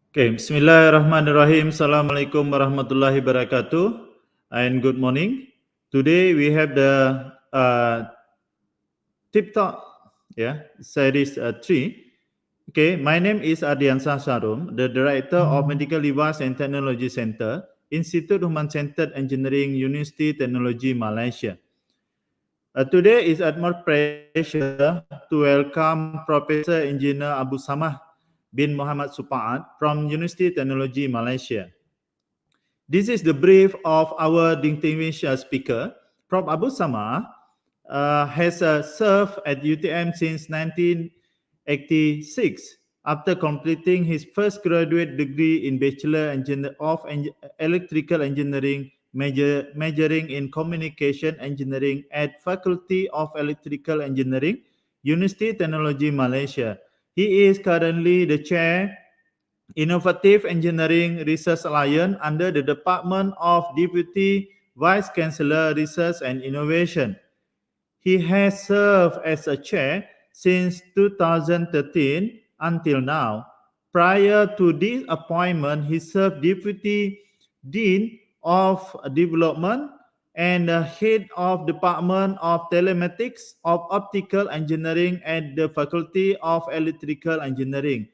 Okay, Bismillahirrahmanirrahim. Assalamualaikum warahmatullahi wabarakatuh, and good morning. Today we have the Tip Talk, series 3. Okay, my name is Ardiansah Sharum, the Director of Medical Device and Technology Center, Institute Human Centered Engineering, University Technology, Malaysia. Today is at my pleasure to welcome Professor Engineer Abu Samah bin Muhammad Supaat from University Technology, Malaysia. This is the brief of our distinguished speaker. Prof. Abu Samah has served at UTM since 1986 after completing his first graduate degree in Bachelor of Electrical Engineering, majoring in Communication Engineering at Faculty of Electrical Engineering, University Technology, Malaysia. He is currently the chair Innovative Engineering Research Alliance under the Department of Deputy Vice Chancellor Research and Innovation. He has served as a chair since 2013 until now. Prior to this appointment, he served Deputy Dean of Development and Head of Department of Telematics of Optical Engineering at the Faculty of Electrical Engineering.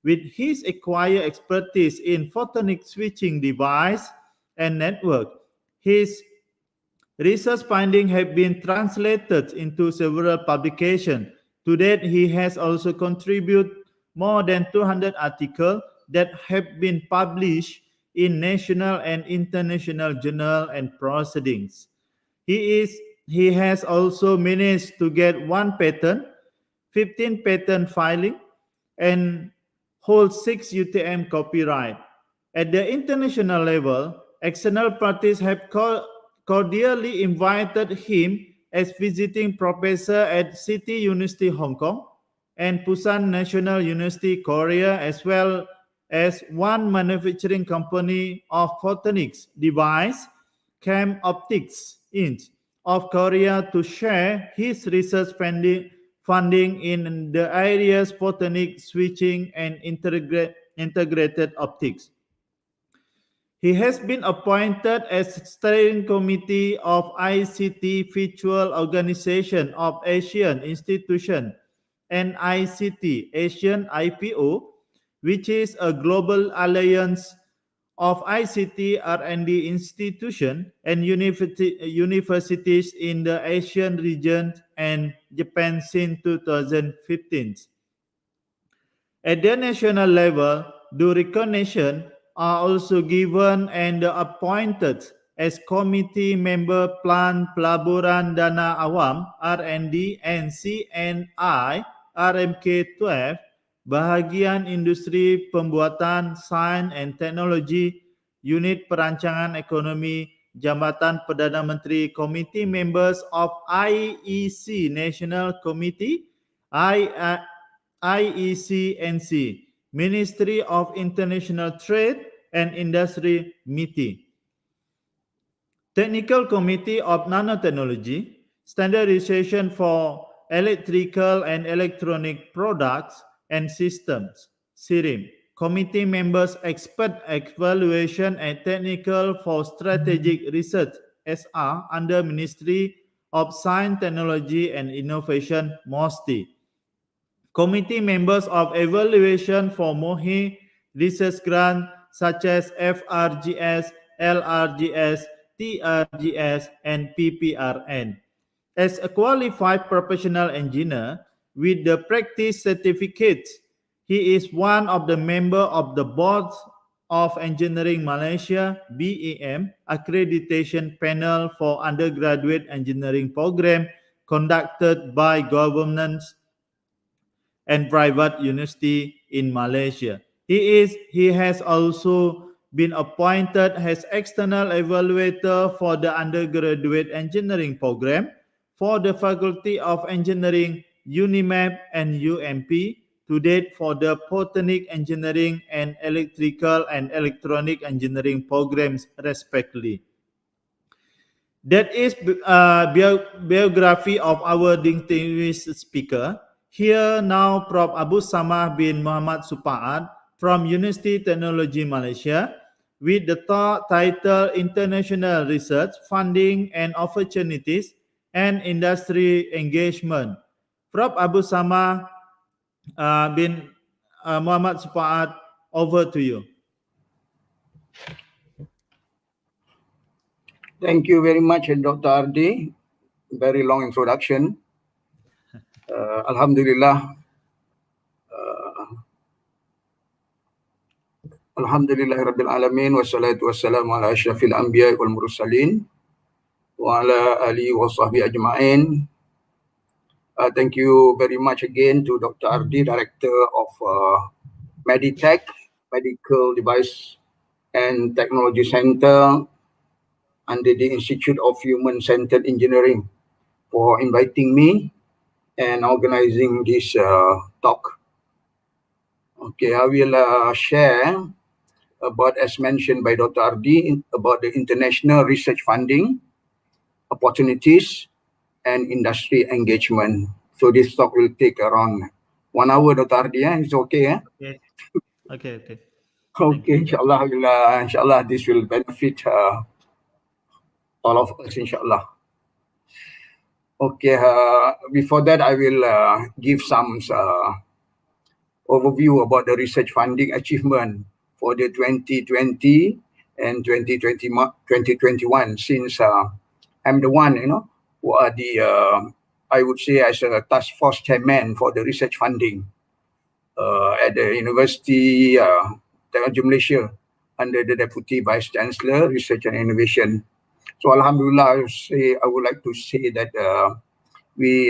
With his acquired expertise in photonic switching device and network, his research findings have been translated into several publications. To date, he has also contributed more than 200 articles that have been published in national and international journals and proceedings. He has also managed to get 1 patent, 15 patent filing, and holds 6 UTM copyright. At the international level, external parties have cordially invited him as visiting professor at City University Hong Kong and Busan National University Korea, as well as one manufacturing company of photonics device, Cam Optics Inc. of Korea, to share his research funding in the areas photonic switching and integrated optics. He has been appointed as steering committee of ICT Virtual Organization of Asian Institution and ICT Asian IPO, which is a global alliance of ICT R&D institutions and universities in the Asian region and Japan since 2015. At the national level, due recognition are also given and appointed as committee member Plan Pelaburan Dana Awam R&D and CNI RMK12, Bahagian Industri Pembuatan Sains and Teknologi, Unit Perancangan Ekonomi, Jabatan Perdana Menteri, committee members of IEC National Committee, IEC-NC, Ministry of International Trade and Industry, MITI, Technical Committee of Nanotechnology, Standardization for Electrical and Electronic Products and Systems, CIRIM, Committee Members Expert Evaluation and Technical for Strategic Research, SR, under Ministry of Science, Technology and Innovation, MOSTI, Committee members of evaluation for MOHI research grant such as FRGS, LRGS, TRGS, and PPRN. As a qualified professional engineer with the practice certificate, he is one of the members of the Board of Engineering Malaysia BEM accreditation panel for undergraduate engineering program conducted by governments and private university in Malaysia. He has also been appointed as external evaluator for the undergraduate engineering program for the Faculty of Engineering, UNIMEP and UMP, to date for the Photonic Engineering and Electrical and Electronic Engineering programs respectively. That is biography of our distinguished speaker. Here now Prof. Abu Samah bin Muhammad Supaat from University Technology Malaysia with the title International Research Funding and Opportunities and Industry Engagement. Prof. Abu Sama bin Muhammad Supaat, over to you. Thank you very much, Dr. Ardi. Very long introduction. Alhamdulillah. Alhamdulillah Rabbil Alamin wassalatu wassalamu ala asyrafil anbiya wal mursalin wa ala alihi wa sahbihi ajma'in. Thank you very much again to Dr. Ardi, Director of Meditech, Medical Device and Technology Center under the Institute of Human-Centered Engineering, for inviting me and organizing this talk. Okay, I will share about, as mentioned by Dr. Ardi, about the international research funding, opportunities, and industry engagement. So this talk will take around 1 hour, Dr. Ardi. It's okay? Okay. Okay, inshallah, this will benefit all of us, inshallah. Okay, before that, I will give some overview about the research funding achievement for the 2020 and 2021, since I'm the one, who are the, I would say, as a task force chairman for the research funding at the University Technology Malaysia under the Deputy Vice Chancellor, Research and Innovation. So Alhamdulillah, I would like to say that we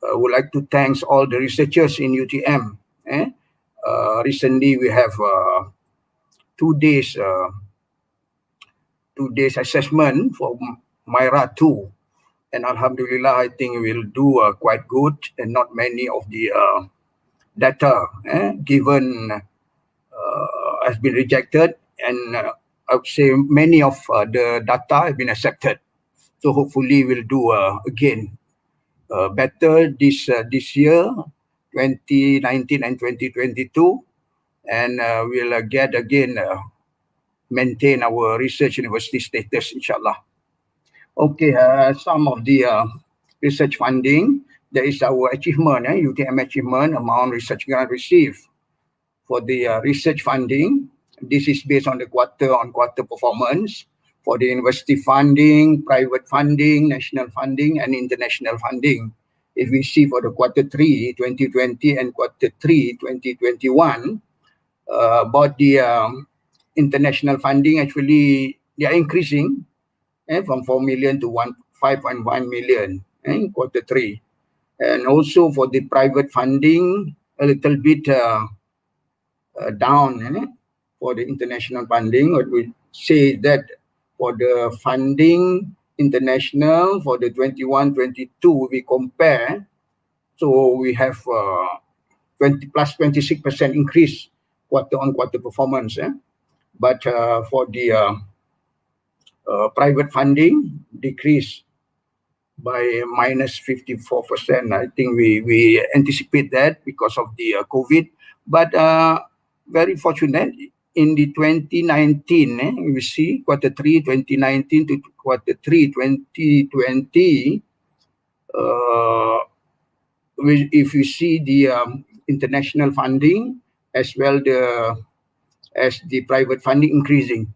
would like to thank all the researchers in UTM. Recently, we have 2 days assessment for MIRA 2. And Alhamdulillah, I think we'll do quite good, and not many of the data given has been rejected, and I would say many of the data have been accepted. So hopefully we'll do again better this year, 2019 and 2022, and we'll get again maintain our research university status, inshallah. Okay, some of the research funding. There is our achievement, UTM achievement, amount research grant received for the research funding. This is based on the quarter-on-quarter performance for the university funding, private funding, national funding, and international funding. If we see for the quarter 3, 2020 and quarter 3, 2021, about the international funding, actually, they are increasing from 4 million to 5.1 million in quarter 3. And also for the private funding, a little bit down for the international funding. What we say that for the funding international for the 21-22, we compare, so we have 26% increase quarter-on-quarter performance. But for the private funding, decrease by minus 54%. I think we anticipate that because of the COVID. But very fortunate, in the 2019, we see quarter 3 2019 to quarter 3 2020, if you see the international funding as well as the private funding increasing,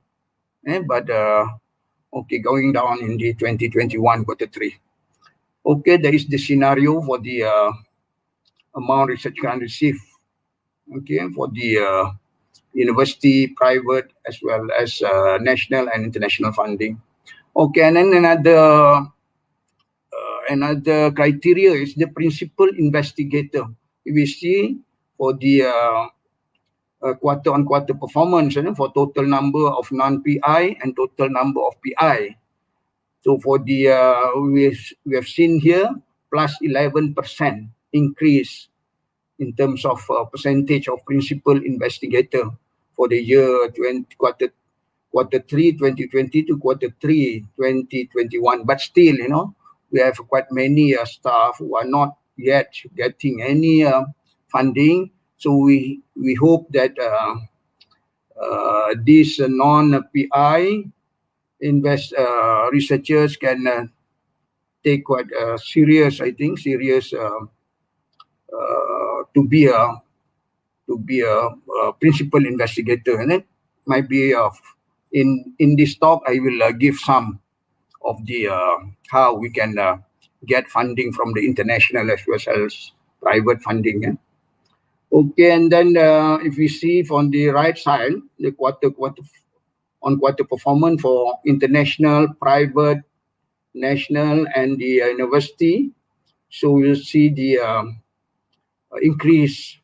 but okay, going down in the 2021 quarter 3. Okay, there is the scenario for the amount research grant received. Okay, for the university, private, as well as national and international funding. Okay, and then another criteria is the principal investigator. We see for the quarter-on-quarter performance for total number of non-PI and total number of PI. So for the we have seen here plus 11% increase in terms of percentage of principal investigator for the year quarter 3 2020 to quarter 3 2021. But still, we have quite many staff who are not yet getting any funding. So we hope that these non-PI researchers can take quite serious, I think, to be a principal investigator, and it might be in this talk I will give some of the how we can get funding from the international as well as private funding. Yeah? Okay, and then if we see on the right side, the quarter performance for international, private, national, and the university. So we'll see the increase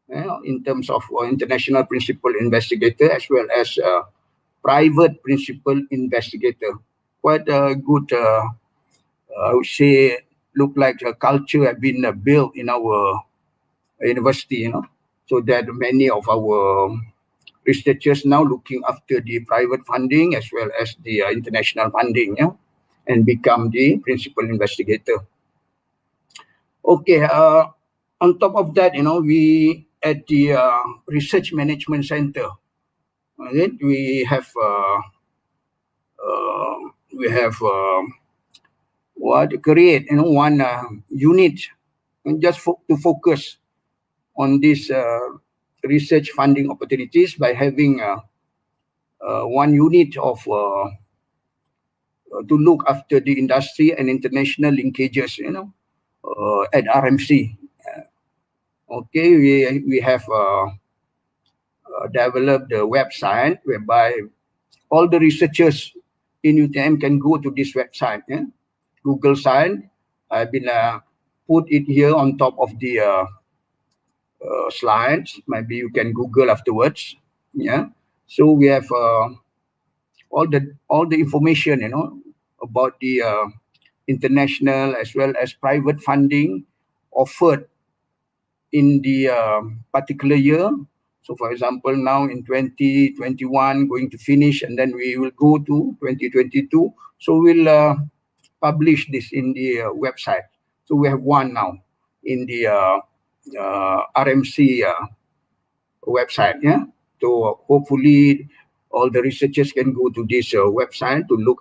in terms of international principal investigator as well as private principal investigator. Quite a good, I would say, look like a culture have been built in our university, so that many of our researchers now looking after the private funding as well as the international funding, and become the principal investigator. Okay, on top of that, we at the Research Management Center, we have create one unit just to focus on this research funding opportunities by having one unit of to look after the industry and international linkages, at RMC. Okay, we have developed a website whereby all the researchers in UTM can go to this website. Google site. I've been put it here on top of the slides. Maybe you can Google afterwards. Yeah. So we have all the information, about the international as well as private funding offered in the particular year. So, for example, now in 2021, going to finish, and then we will go to 2022. So we'll publish this in the website. So we have one now in the RMC website. Yeah. So hopefully all the researchers can go to this website to look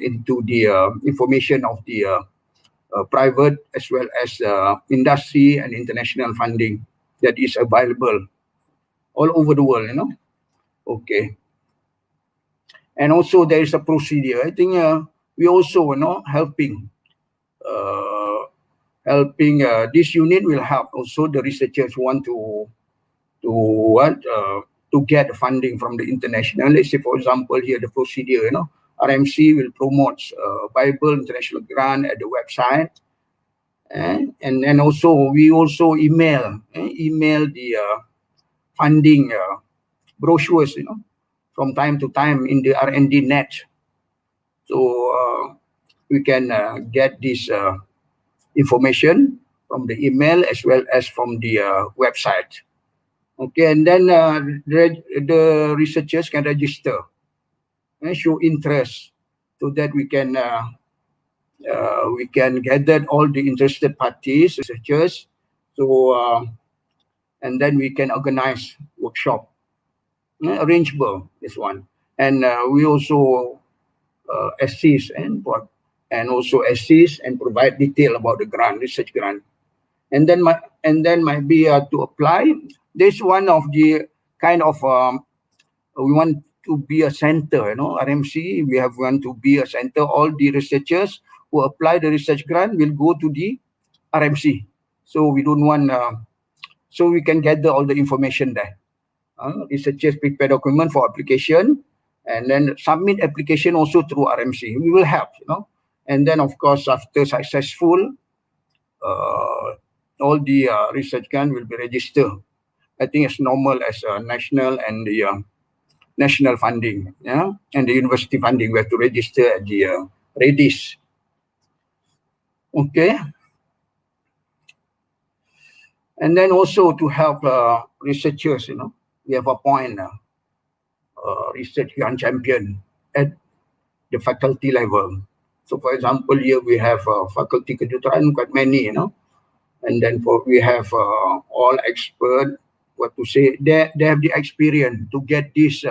into the information of the private as well as industry and international funding that is available all over the world. Okay. And also there is a procedure. I think we also helping this unit will help also the researchers who want to get funding from the international. Let's say, for example, here the procedure, RMC will promote Bible international grant at the website, and then also we also email the funding brochures, from time to time in the R&D net. So we can get this information from the email as well as from the website. Okay, and then the researchers can register and show interest so that we can gather all the interested parties, researchers. So and then we can organize workshop, arrangeable this one, and we also assist and provide detail about the grant, research grant, and then might be to apply. This one of the kind of we want to be a center, RMC. We want to be a center. All the researchers who apply the research grant will go to the RMC. So we don't want. So we can gather all the information there. Researchers prepare document for application, and then submit application also through RMC. We will help, and then of course after successful, all the research grant will be registered. I think it's normal as national and the national funding, and the university funding. We have to register at the REDIS. Okay. And then also to help researchers, we have appointed research grant champion at the faculty level. So, for example, here we have faculty kejuruteraan, quite many, And then we have all expert, what to say, they have the experience to get this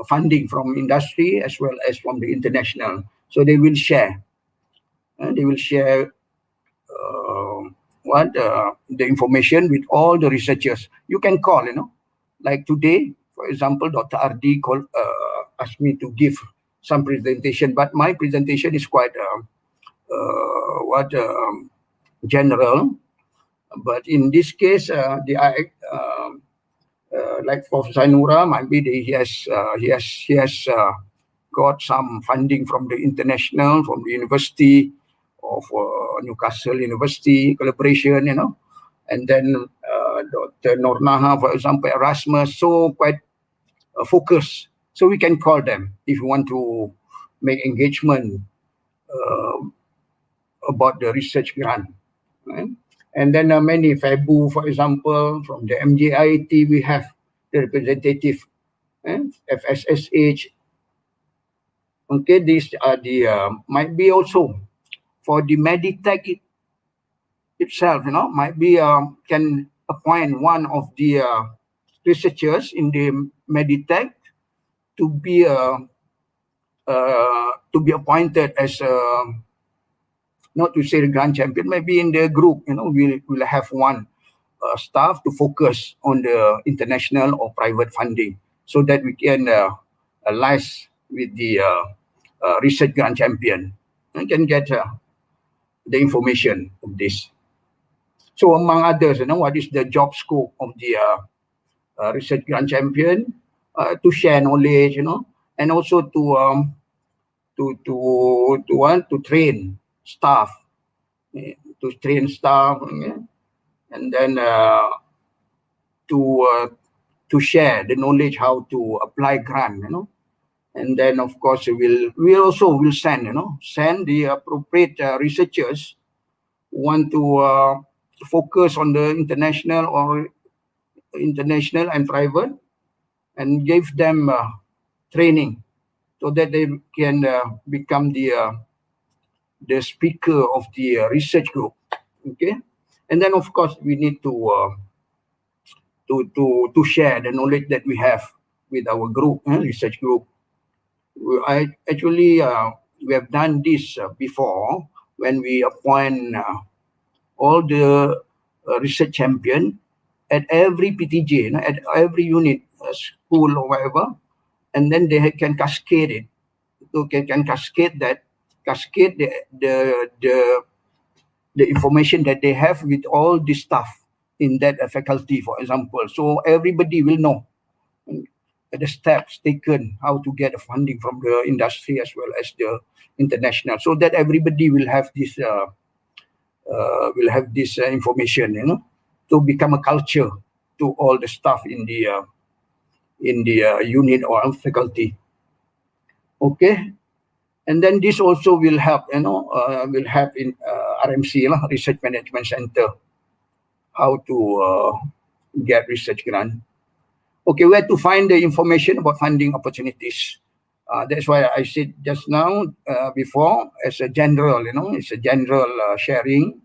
funding from industry as well as from the international. So they will share. They will share the information with all the researchers. You can call, like today, for example, Dr. Ardi asked me to give some presentation, but my presentation is quite general. But in this case, like for Zainura, maybe he has got some funding from the international, from the University of Newcastle University collaboration, and then Dr. Nornaha, for example, Erasmus, so quite focused. So we can call them if you want to make engagement about the research grant. Right? And then many FABU, for example, from the MJIT, we have the representative, FSSH. Okay, these are the might be also for the Meditech itself, might be can appoint one of the researchers in the Meditech to be appointed as not to say the grand champion, maybe in the group, we'll have one staff to focus on the international or private funding so that we can liaise with the research grand champion and can get the information of this. So among others, what is the job scope of the research grand champion? To share knowledge, and also to train staff, and then to share the knowledge how to apply grant, and then of course we also will send the appropriate researchers who want to focus on the international and private, and give them training so that they can become the speaker of the research group. Okay, and then of course we need to share the knowledge that we have with our group, research group. We have done this before when we appoint all the research champion at every PTJ, at every unit, school or whatever, and then they can cascade it. Okay, can cascade the information that they have with all the staff in that faculty, for example. So everybody will know the steps taken, how to get funding from the industry as well as the international, so that everybody will have this information, to become a culture to all the staff in the unit or faculty. Okay, and then this also will help, will help in RMC, Research Management Center, how to get research grant. Okay, where to find the information about funding opportunities? That's why I said just now before, as a general, it's a general sharing.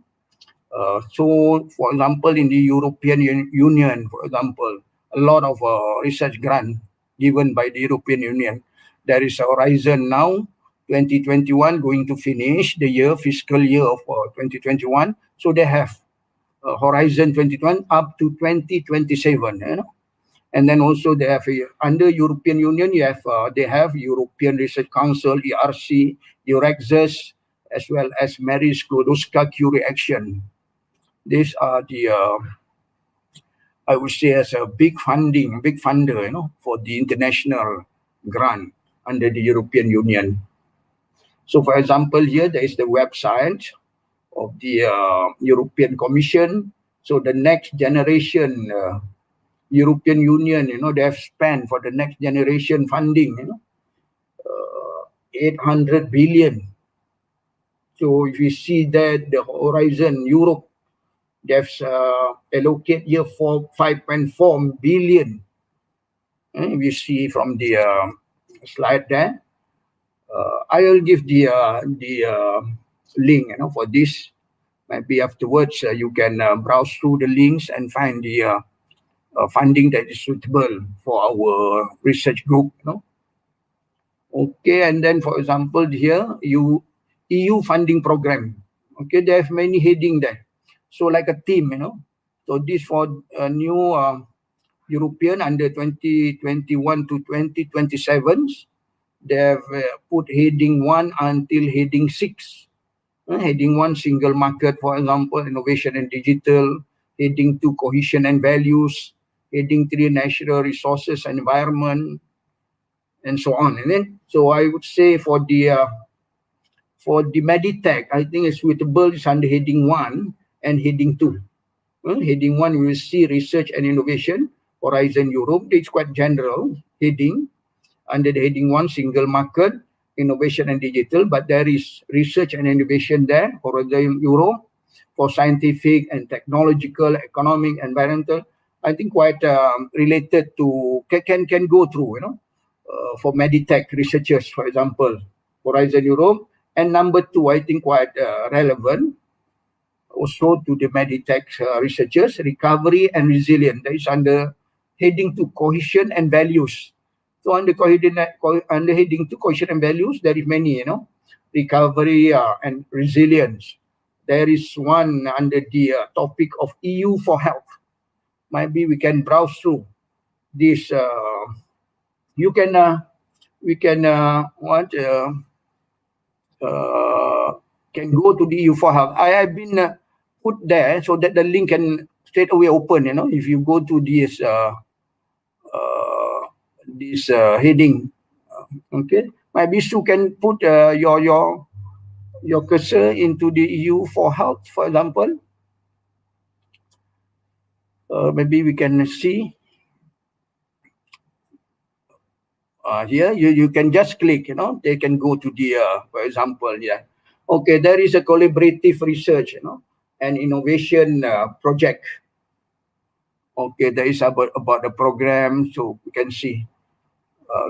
So, for example, in the European Union, for example, a lot of research grant given by the European Union. There is a Horizon now, 2021, going to finish the fiscal year of 2021. So they have Horizon 2021 up to 2027, And then also they have under European Union, they have European Research Council, ERC, Eurexus, as well as Marie Sklodowska-Curie Action. These are the I would say as a big funder, for the international grant under the European Union. So, for example, here there is the website of the European Commission. So the next generation European Union, they have spent for the next generation funding, 800 billion. So if you see that the Horizon Europe, they've allocated here for 5.4 billion. And we see from the slide there. I will give the link, for this. Maybe afterwards you can browse through the links and find the funding that is suitable for our research group. Okay, and then for example here, EU funding program. Okay, they have many heading there. So like a team, So this for a new European under 2021 to 2027. They have put heading 1 until heading 6. Heading 1, single market, for example, innovation and digital. Heading 2, cohesion and values. Heading 3, natural resources and environment, and so on. And then, so I would say for the Meditech, I think it's suitable is under heading 1 and heading 2. Heading 1, we will see research and innovation, Horizon Europe. It's quite general heading. Under the heading 1, single market, innovation and digital, but there is research and innovation there, Horizon Europe, for scientific and technological, economic, environmental. I think quite related to, can go through, for Meditech researchers, for example, Horizon Europe. And number 2, I think quite relevant also to the Meditech researchers, recovery and resilience. That is under heading 2, cohesion and values. So under heading 2, cohesion and values, there is many, recovery and resilience. There is one under the topic of EU for health. Maybe we can browse through this. We can go to the EU for health. I have been put there so that the link can straight away open. If you go to this heading, okay. Maybe you can put your cursor into the EU for health, for example. Maybe we can see here. You can just click. They can go to the, for example, yeah. Okay, there is a collaborative research, and innovation project. Okay, there is about the program, so we can see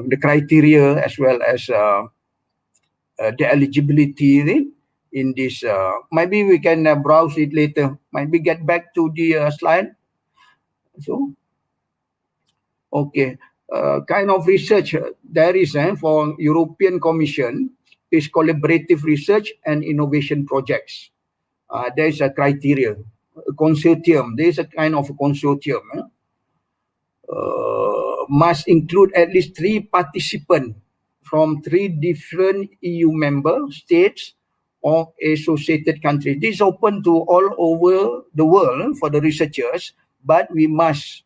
the criteria as well as the eligibility in this. Maybe we can browse it later. Maybe get back to the slide. So, okay, kind of research there is for European Commission is collaborative research and innovation projects. There is a criteria, a consortium. There is a kind of a consortium. Must include at least 3 participants from 3 different EU member states or associated countries. This is open to all over the world for the researchers, but we must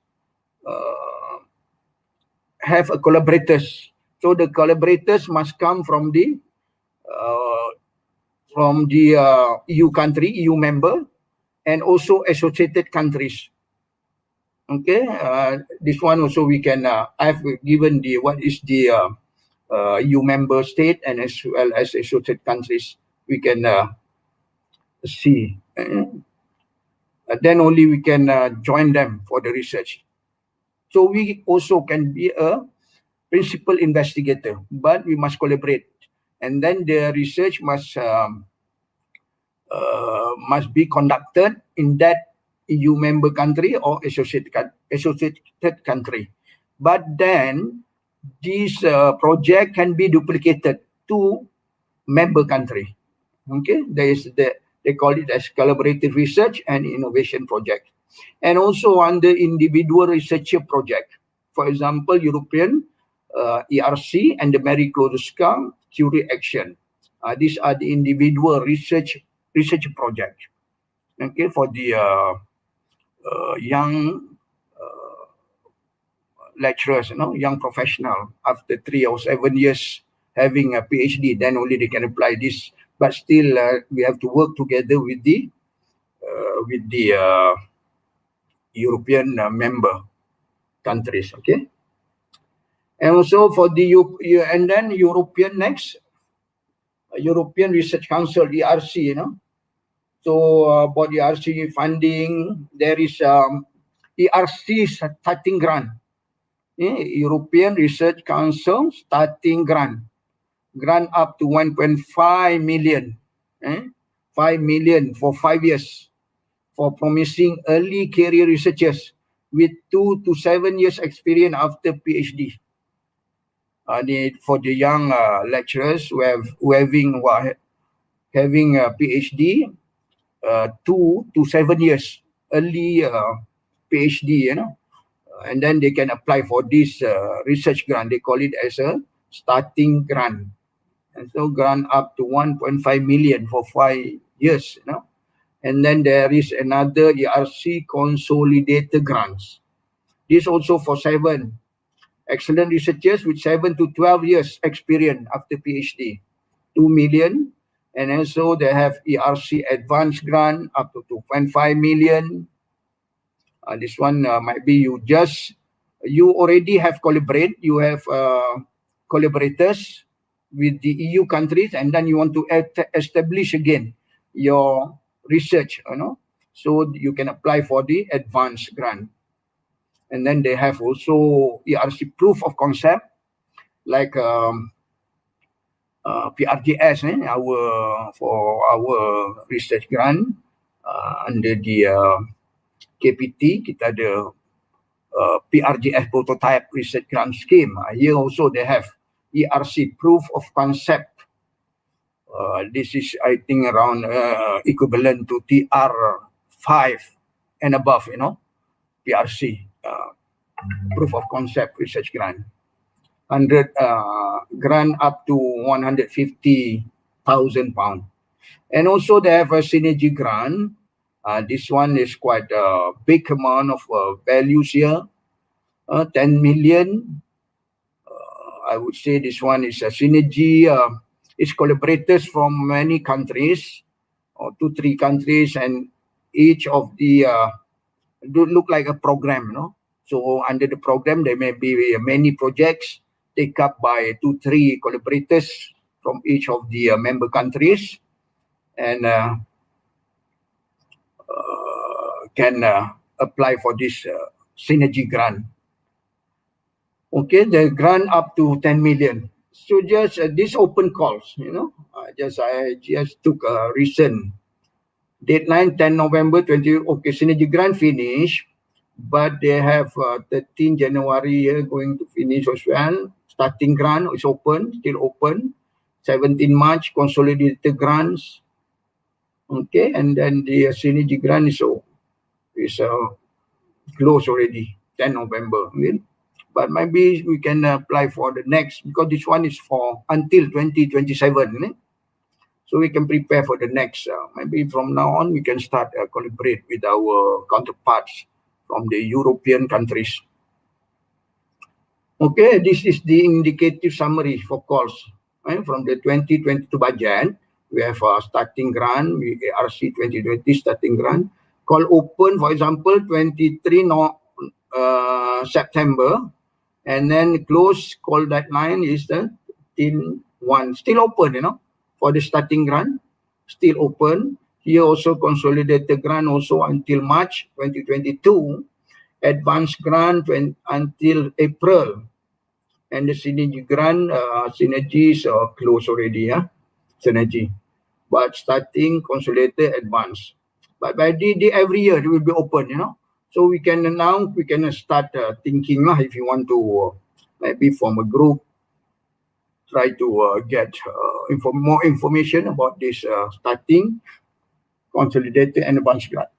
have a collaborators. So the collaborators must come from the EU country, EU member, and also associated countries. Okay, this one also we can. I've given the what is the EU member state and as well as associated countries. We can see. Then only we can join them for the research. So we also can be a principal investigator, but we must collaborate, and then the research must be conducted in that EU member country or associated country. But then this project can be duplicated to member country. Okay, they call it as collaborative research and innovation project. And also under individual researcher project. For example, European ERC and the Marie Sklodowska-Curie Action. These are the individual research project. Okay, for the young lecturers, young professional, after 3 or 7 years having a PhD, then only they can apply this. But still, we have to work together with the European member countries. Okay, and also for the and then European next, European Research Council, ERC, So about ERC funding, there is ERC starting grant, European Research Council starting grant up to 1.5 million 5 million for 5 years for promising early career researchers with 2 to 7 years experience after PhD. For the young lecturers having a PhD, 2 to 7 years early PhD, and then they can apply for this research grant. They call it as a starting grant, and so grant up to 1.5 million for 5 years. And then there is another ERC consolidated grants. This also for 7 excellent researchers with 7 to 12 years experience after PhD, 2 million. And also they have ERC advanced grant up to 2.5 million. This one might be you already have you have collaborators with the EU countries, and then you want to establish again your research, so you can apply for the advanced grant. And then they have also ERC proof of concept, like PRGS, for our research grant under the KPT, kita ada PRGS prototype research grant scheme. Here also they have ERC proof of concept. This is, I think, around equivalent to TR5 and above, PRC, proof of concept research grant. 100 grant up to 150,000 pounds. And also they have a synergy grant. This one is quite a big amount of values here, 10 million. I would say this one is a synergy. It's collaborators from many countries, or 2-3 countries, and each of the do look like a program, So under the program, there may be many projects take up by 2-3 collaborators from each of the member countries, and can apply for this synergy grant. Okay, the grant up to 10 million. So just this open calls, I just took a recent deadline, 10 November 20. Okay, synergy grant finish, but they have 13 January going to finish as well. Starting grant is open, still open. 17 March consolidated grants. Okay, and then the synergy grant is closed already, 10 November. But maybe we can apply for the next, because this one is for until 2027. So we can prepare for the next. Maybe from now on, we can start collaborate with our counterparts from the European countries. Okay, this is the indicative summary for calls. From the 2022 budget, we have a starting grant, ERC 2020 starting grant. Call open, for example, 23 September, and then close call deadline is the 1. Still open, for the starting grant, still open. Here also consolidated grant also until March 2022. Advanced grant until April. And the synergy grant, synergies are closed already, synergy. But starting consolidated advanced. But by every year it will be open, So we can start thinking if you want to maybe form a group, try to get more information about this starting, consolidated and advanced grant.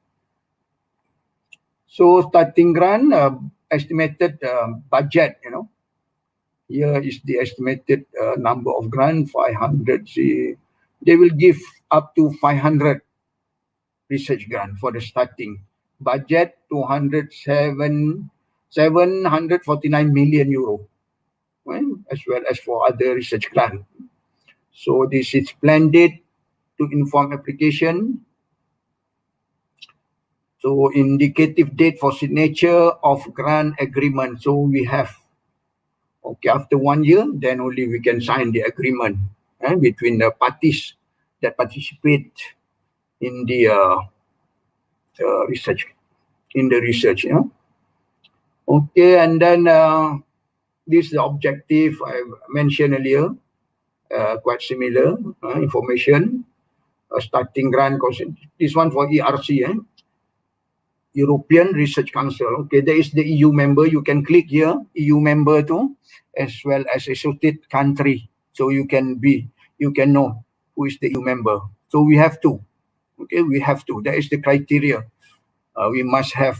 So starting grant, estimated budget, Here is the estimated number of grant, 500. They will give up to 500 research grant for the starting. Budget 749 million euro, as well as for other research grant. So this is blended to inform application. So indicative date for signature of grant agreement. So we have, after 1 year, then only we can sign the agreement between the parties that participate in the research. Okay, and then this is the objective I mentioned earlier, quite similar information. starting grant. This one for ERC, European Research Council. Okay, there is the EU member. You can click here, EU member too, as well as associated country. So you can know who is the EU member. So we have to. Okay, we have to. That is the criteria. We must have.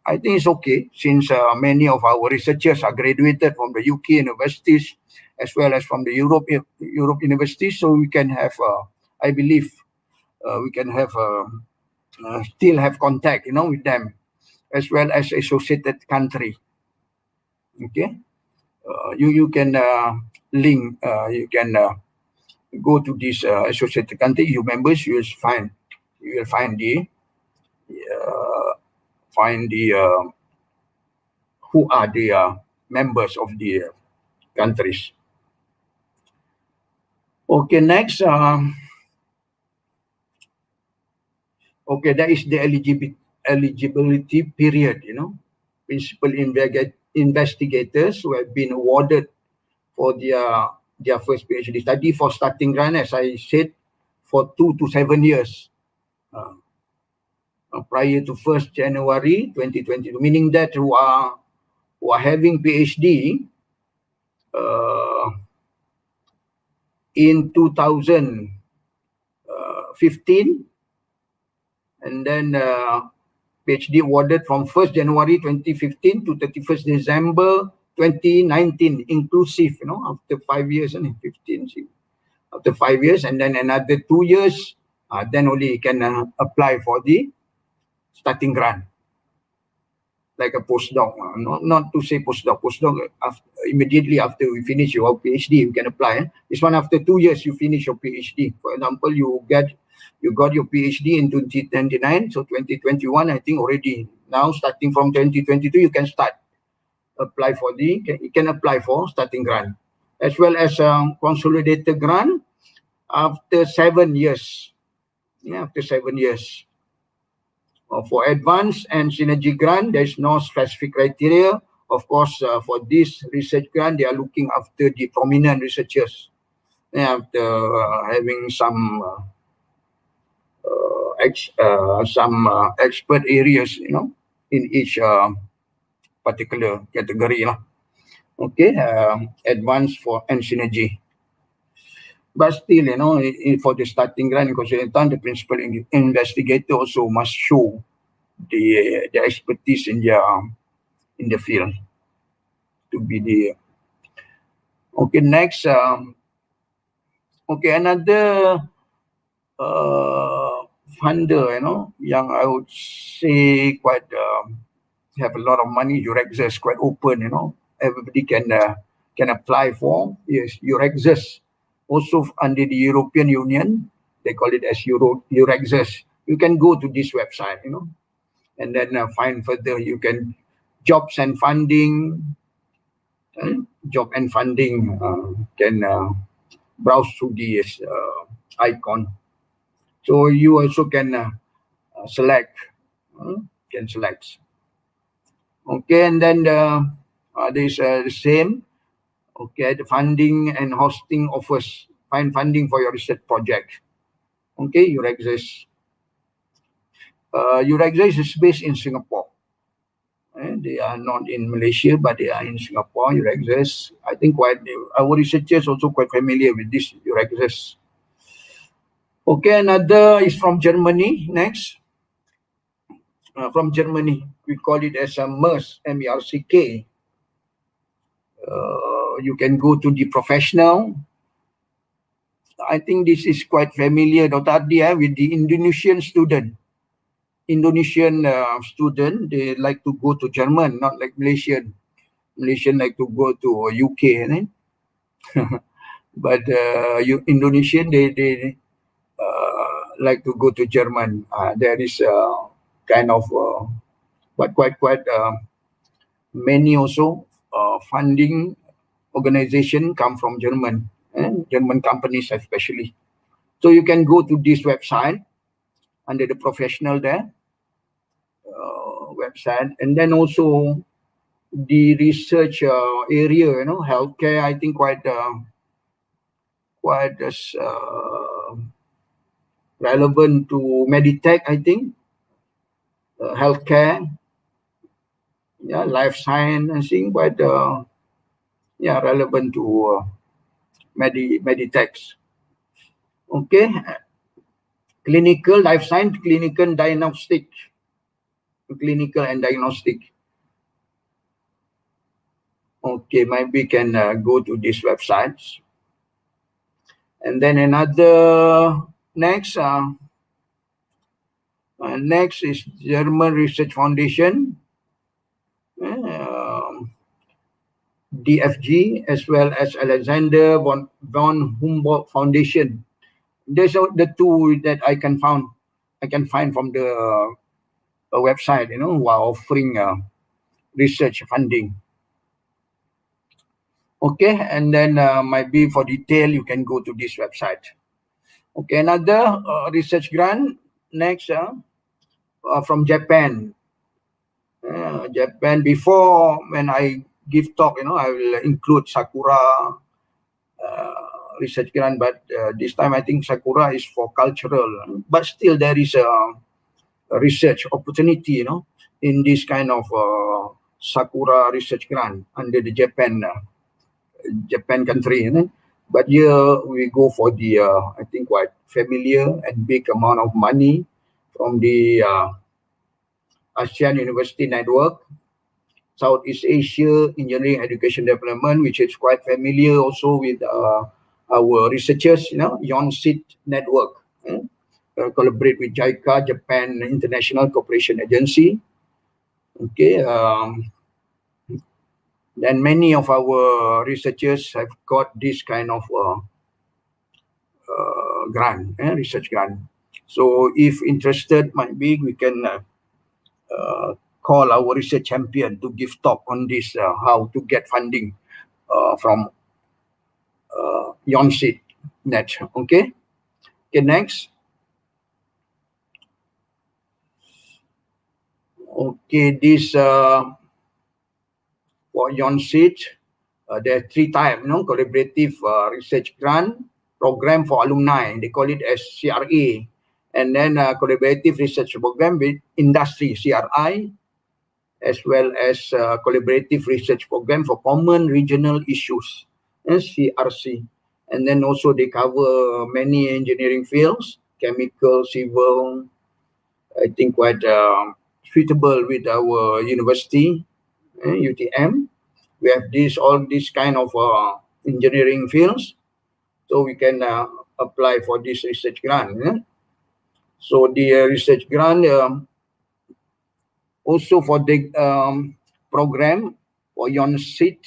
I think it's okay since many of our researchers are graduated from the UK universities as well as from the Europe universities. So we can have. I believe we can have. Still have contact, with them, as well as associated country. Okay, you can link. You can go to this associated country. You members, you will find the who are the members of the countries. Okay, next. Okay, that is the eligibility period, Principal investigators who have been awarded for their first PhD study for starting grant, as I said, for 2 to 7 years prior to 1st January 2022, meaning that who are having PhD in 2015, and then PhD awarded from 1st January 2015 to 31st December 2019, inclusive, after 5 years and 15, after 5 years, and then another 2 years, then only you can apply for the starting grant, like a postdoc. Not to say postdoc. Immediately after we finish your PhD, you can apply. This one, after 2 years, you finish your PhD. For example, you got your PhD in 2029, so 2021, I think already now, starting from 2022, you can apply for starting grant, as well as consolidated grant after 7 years. After 7 years. For advanced and synergy grant, there's no specific criteria. Of course, for this research grant, they are looking after the prominent researchers, after having some expert areas, in each particular category. Okay, advanced and synergy. But still, for the starting grant in consultant, the principal investigator also must show the expertise in the field to be the. Okay, next. Okay, another funder, young, I would say quite have a lot of money. Eurexas quite open, everybody can apply for. Yes, Eurexas. Also under the European Union, they call it as Eurexas. You can go to this website, and then find further. You can jobs and funding. Job and funding can browse through this icon. So you also can select. Okay, and then there's the same. Okay, the funding and hosting offers. Find funding for your research project. Okay, Eurexas. Eurexas is based in Singapore. They are not in Malaysia, but they are in Singapore. Eurexas. I think our researchers also quite familiar with this Eurexas. Okay, another is from Germany. Next. From Germany, we call it as a MERSC, MERCK. You can go to the professional. I think this is quite familiar, Dr. Adi, with the Indonesian student. Indonesian student, they like to go to German, not like Malaysian. Malaysian like to go to UK, right? But Indonesian, they like to go to German. There is kind of quite many also funding organization come from German, German companies especially. So you can go to this website under the professional there website, and then also the research area, healthcare. I think quite relevant to Meditech, I think, healthcare, yeah, life science, I think, but yeah, relevant to Meditech. Okay, clinical, life science, clinical diagnostic, clinical and diagnostic. Okay, maybe can go to these websites. And then another next is German Research Foundation, DFG, as well as Alexander von Humboldt Foundation. These are the two that I can find from the website, you know, while offering research funding. Okay, and then maybe for detail you can go to this website. Okay, another research grant next from Japan. Japan, before when I give talk, you know, I will include Sakura research grant, but this time I think Sakura is for cultural, but still there is a research opportunity, you know, in this kind of Sakura research grant under the Japan country, you know. But here we go for the I think quite familiar and big amount of money from the ASEAN University Network, Southeast Asia Engineering Education Development, which is quite familiar also with our researchers, you know, YONSIT network. Collaborate with JICA, Japan International Cooperation Agency. Okay, then many of our researchers have got this kind of grant, research grant. So if interested, might be we can call our research champion to give talk on this, how to get funding from YONSIT net. Okay. Okay, next. Okay, this for YONSIT, there are 3 types, you know, collaborative research grant program for alumni. They call it as CRA. And then collaborative research program with industry, CRI, as well as collaborative research program for common regional issues, CRC. And then also they cover many engineering fields, chemical, civil, I think quite suitable with our university, UTM. We have all these kind of engineering fields, so we can apply for this research grant. So the research grant also for the program for YONSIT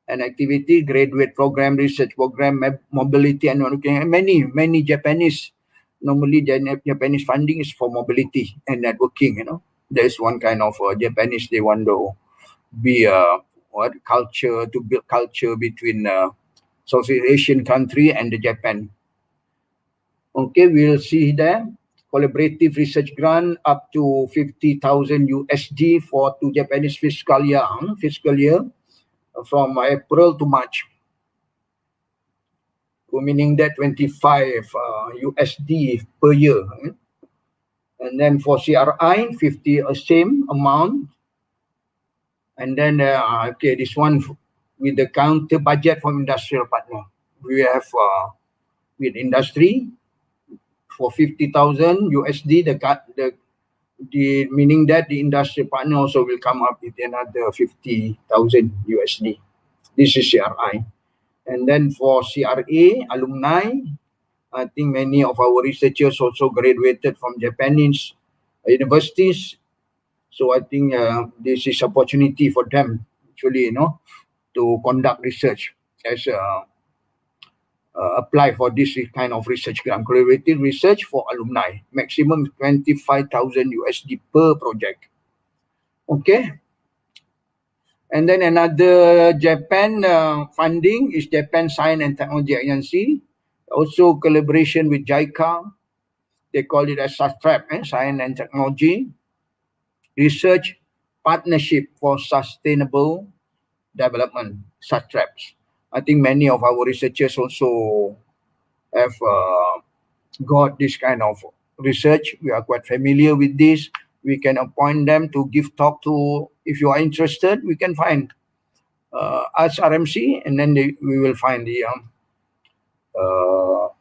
and activity, graduate program, research program, mobility, and many Japanese. Normally, Japanese funding is for mobility and networking. You know, there's one kind of Japanese, they want to be culture, to build culture between Southeast Asian country and the Japan. Okay, we'll see there. Collaborative research grant up to 50,000 USD for 2 Japanese fiscal year from April to March. Meaning that 25 USD per year. And then for CRI, 50 same amount. And then okay, this one with the counter budget from industrial partner. We have with industry for 50,000 USD. The meaning that the industry partner also will come up with another 50,000 USD. This is CRI. And then for CRA alumni, I think many of our researchers also graduated from Japanese universities. So I think this is opportunity for them actually, you know, to conduct research as apply for this kind of research grant, collaborative research for alumni, maximum 25,000 USD per project. Okay. And then another Japan funding is Japan Science and Technology Agency, also collaboration with JICA. They call it as SASTRAP, Science and Technology Research Partnership for Sustainable Development, SASTRAPs. I think many of our researchers also have got this kind of research. We are quite familiar with this. We can appoint them to give talk to. If you are interested, we can find us RMC, and then we will find the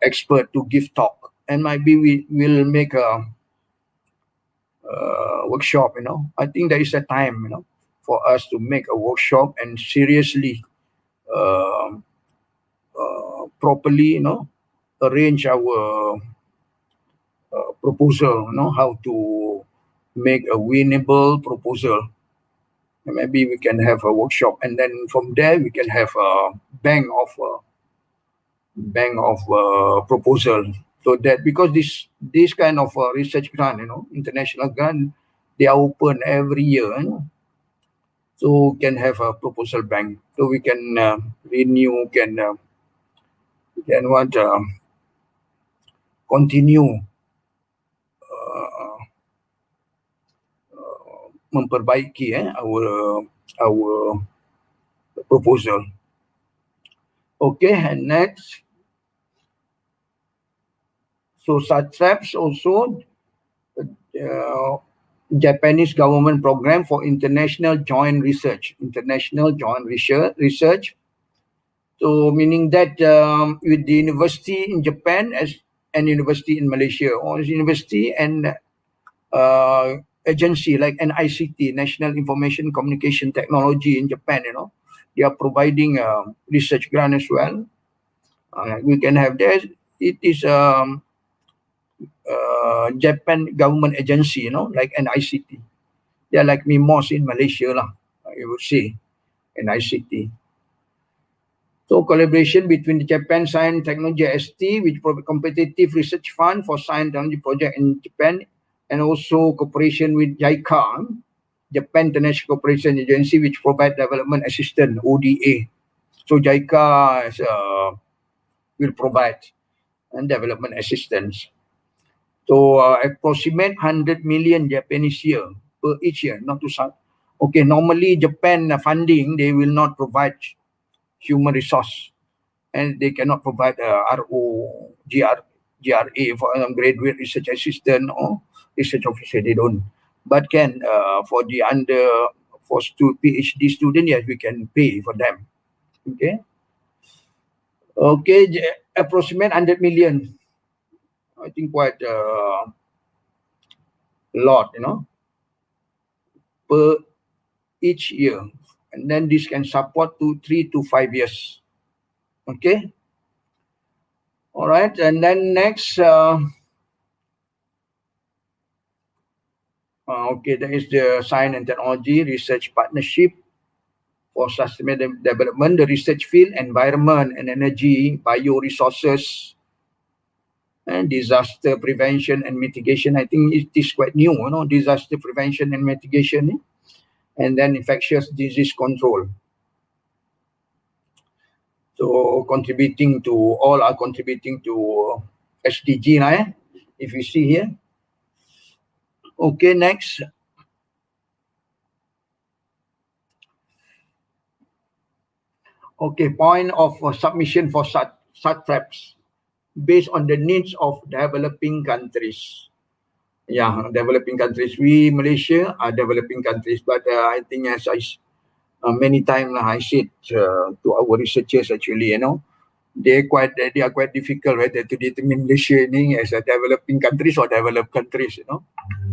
expert to give talk, and maybe we will make a workshop. I think there is a time for us to make a workshop and seriously properly arrange our proposal, how to make a winnable proposal. And maybe we can have a workshop, and then from there we can have a bank of proposal. So that, because this kind of research grant, international grant, they are open every year. So can have a proposal bank, so we can renew, can continue memperbaiki our proposal. Okay, and next, so SATRAPS also Japanese government program for international joint research. So meaning that with the university in Japan and university in Malaysia, or university and agency like NICT, National Information Communication Technology in Japan, they are providing research grant as well. We can have that. It is Japan government agency, like NICT. They are like MIMOS in Malaysia, you would say, NICT. So collaboration between the Japan Science Technology ST, which provide competitive research fund for science technology project in Japan, and also cooperation with JICA, Japan International Cooperation Agency, which provide development assistance, ODA. So JICA will provide development assistance. So approximate 100 million Japanese year per each year, not to start. Okay, normally Japan funding, they will not provide human resource, and they cannot provide GRA for graduate research assistant or research officer. They don't. But can for the PhD student, yes, we can pay for them. Okay, approximate 100 million. I think quite a lot, per each year, and then this can support to 3 to 5 years. Okay. All right, and then next, okay, that is the Science and Technology Research Partnership for Sustainable Development, the research field, environment and energy, bioresources, and disaster prevention and mitigation. I think it is quite new, disaster prevention and mitigation, and then infectious disease control. So all are contributing to SDG, if you see here. Okay, next. Okay, point of submission for SATRAPS based on the needs of developing countries. Yeah, developing countries. We, Malaysia, are developing countries, but I think as many times I said to our researchers, actually, they are quite difficult, right, to determine Malaysia as a developing countries or developed countries.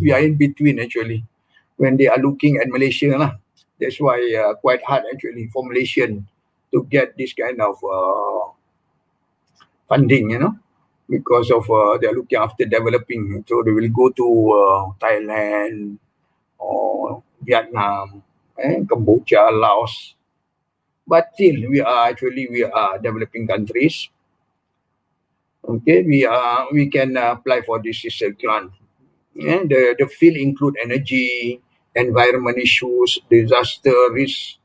We are in between, actually, when they are looking at Malaysia. That's why quite hard, actually, for Malaysian to get this kind of funding, because of they're looking after developing. So they will go to Thailand or Vietnam, Cambodia, Laos. But still, we are developing countries. Okay, we can apply for this research grant. The field include energy, environment issues, disaster risk,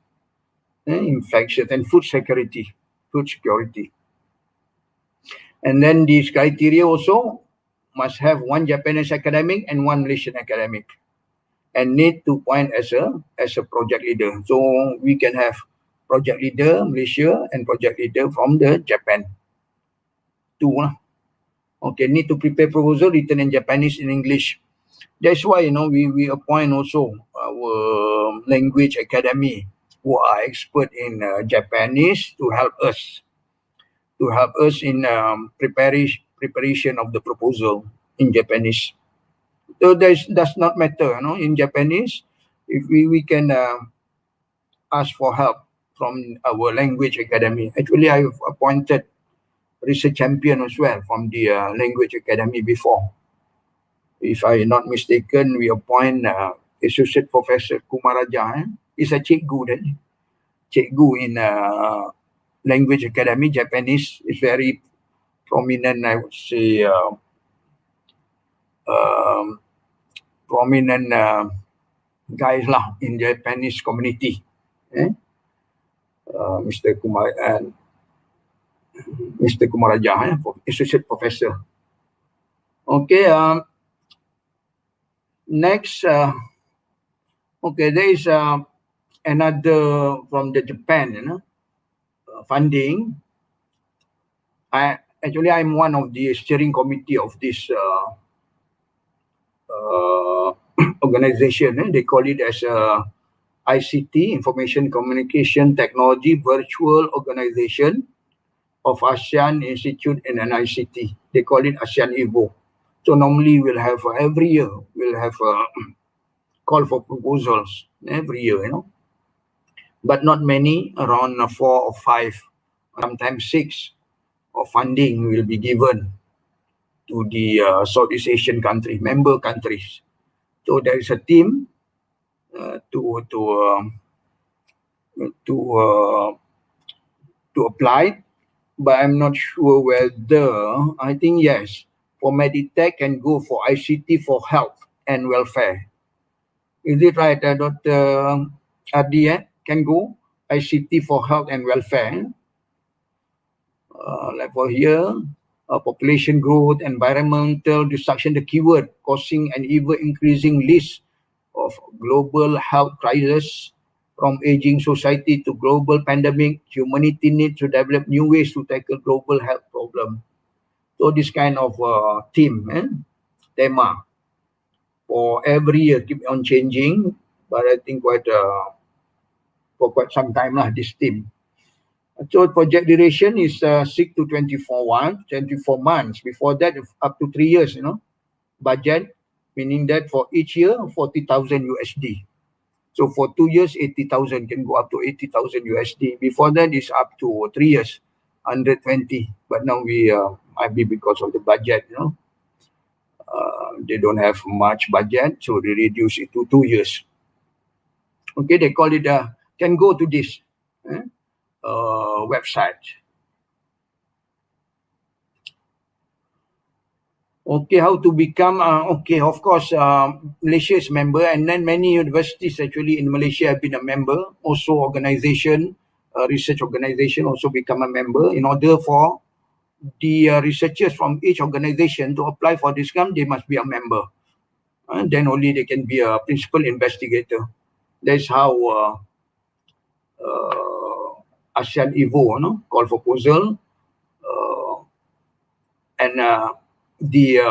infection, and food security. And then these criteria also must have one Japanese academic and one Malaysian academic, and need to point as a project leader. So we can have project leader Malaysia and project leader from the Japan. Two. Okay, need to prepare proposal written in Japanese and English. That's why, we appoint also our language academy who are expert in Japanese to help us in preparation of the proposal in Japanese. So does not matter, in Japanese, if we can ask for help from our language academy. Actually, I've appointed research champion as well from the language academy before. If I'm not mistaken, we appoint Associate Professor Kumaraja. He's a cikgu then. Cikgu in language academy, Japanese, is very prominent, I would say, prominent guys lah in Japanese community. Mr. Kumaraja, Associate Professor. Okay, next, okay, there is another from the Japan, funding. I'm one of the steering committee of this organization. They call it as ICT, Information Communication Technology Virtual Organization of ASEAN Institute and ICT. They call it ASEAN EVO. So normally we'll have every year we'll have call for proposals every year, but not many, around 4 or 5, sometimes 6 of funding will be given to the Southeast Asian member countries. So there is a team to apply, but I'm not sure whether, I think yes, for Meditech can go for ICT for health and welfare. Is it right, Dr. Adi? Can go ICT for health and welfare. Like for here, population growth, environmental destruction, the keyword causing an ever increasing list of global health crises, from aging society to global pandemic. Humanity needs to develop new ways to tackle global health problem. So this kind of theme, for every year keep on changing, but I think for quite some time this theme. So project duration is 6 to 24 months. Before that, up to 3 years, budget, meaning that for each year, 40,000 USD. So for 2 years, 80,000, can go up to 80,000 USD. Before that is up to 3 years, 120. But now we might be because of the budget, they don't have much budget, so they reduce it to 2 years. Okay, they call it, can go to this website. Okay, how to become, okay, of course, Malaysia is member, and then many universities actually in Malaysia have been a member. Also organization, research organization also become a member. In order for the researchers from each organization to apply for this grant, they must be a member. Then only they can be a principal investigator. That's how ASEAN EVO, call for proposal, and the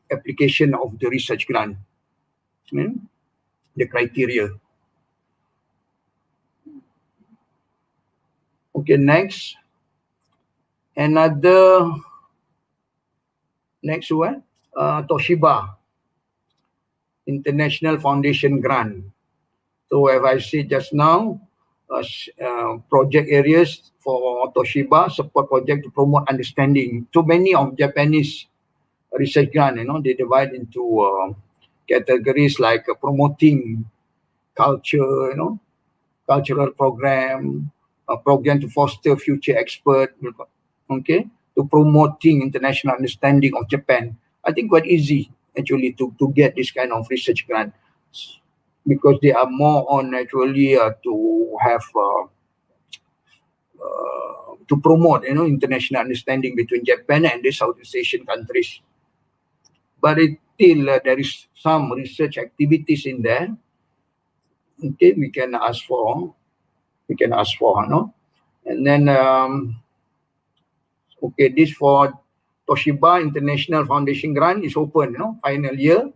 application of the research grant, the criteria. Okay, next. Next one, Toshiba International Foundation Grant. So as I said just now, project areas for Toshiba, support project to promote understanding. So many of Japanese research grant, they divide into categories like promoting culture, cultural program, a program to foster future expert, okay, to promoting international understanding of Japan. I think quite easy actually to get this kind of research grant, because they are more on actually to have to promote international understanding between Japan and the Southeast Asian countries. But still there is some research activities in there. Okay, we can ask for, and then okay, this for Toshiba International Foundation grant is open, final year,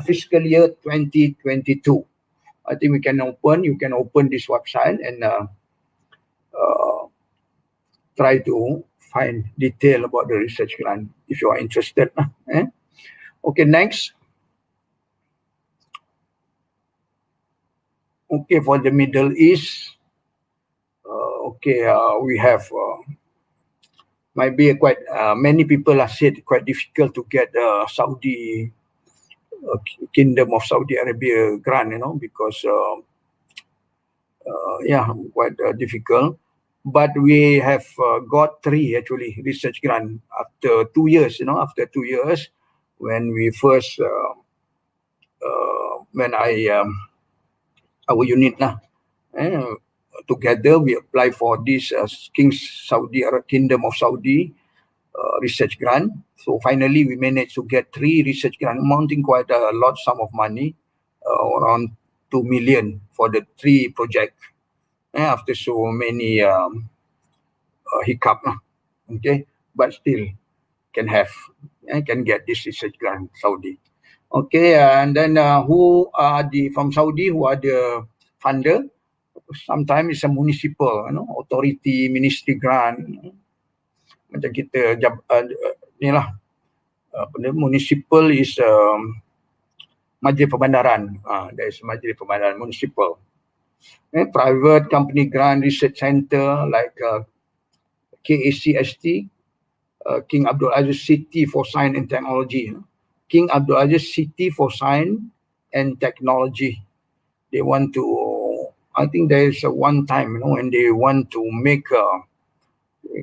fiscal year 2022. I think you can open this website and try to find detail about the research grant if you are interested. Okay, next. Okay, for the Middle East, we have might be quite many people have said quite difficult to get Saudi Kingdom of Saudi Arabia grant, because quite difficult. But we have got 3 actually research grant after 2 years. After 2 years, when we first our unit together we apply for this Kingdom of Saudi research grant. So finally we managed to get 3 research grant amounting quite a lot sum of money, around 2 million for the 3 projects. After so many hiccup, okay, but still can get this research grant Saudi. Okay, and then who are from Saudi? Who are the funder? Sometimes it's a municipal, authority, ministry grant. Macam kita municipal is Majlis Perbandaran. There is Majlis Perbandaran municipal. Private company grant research center like KACST, King Abdul Aziz City for Science and Technology. King Abdul Aziz City for Science and Technology. They want to, I think there is a one time, when they want to make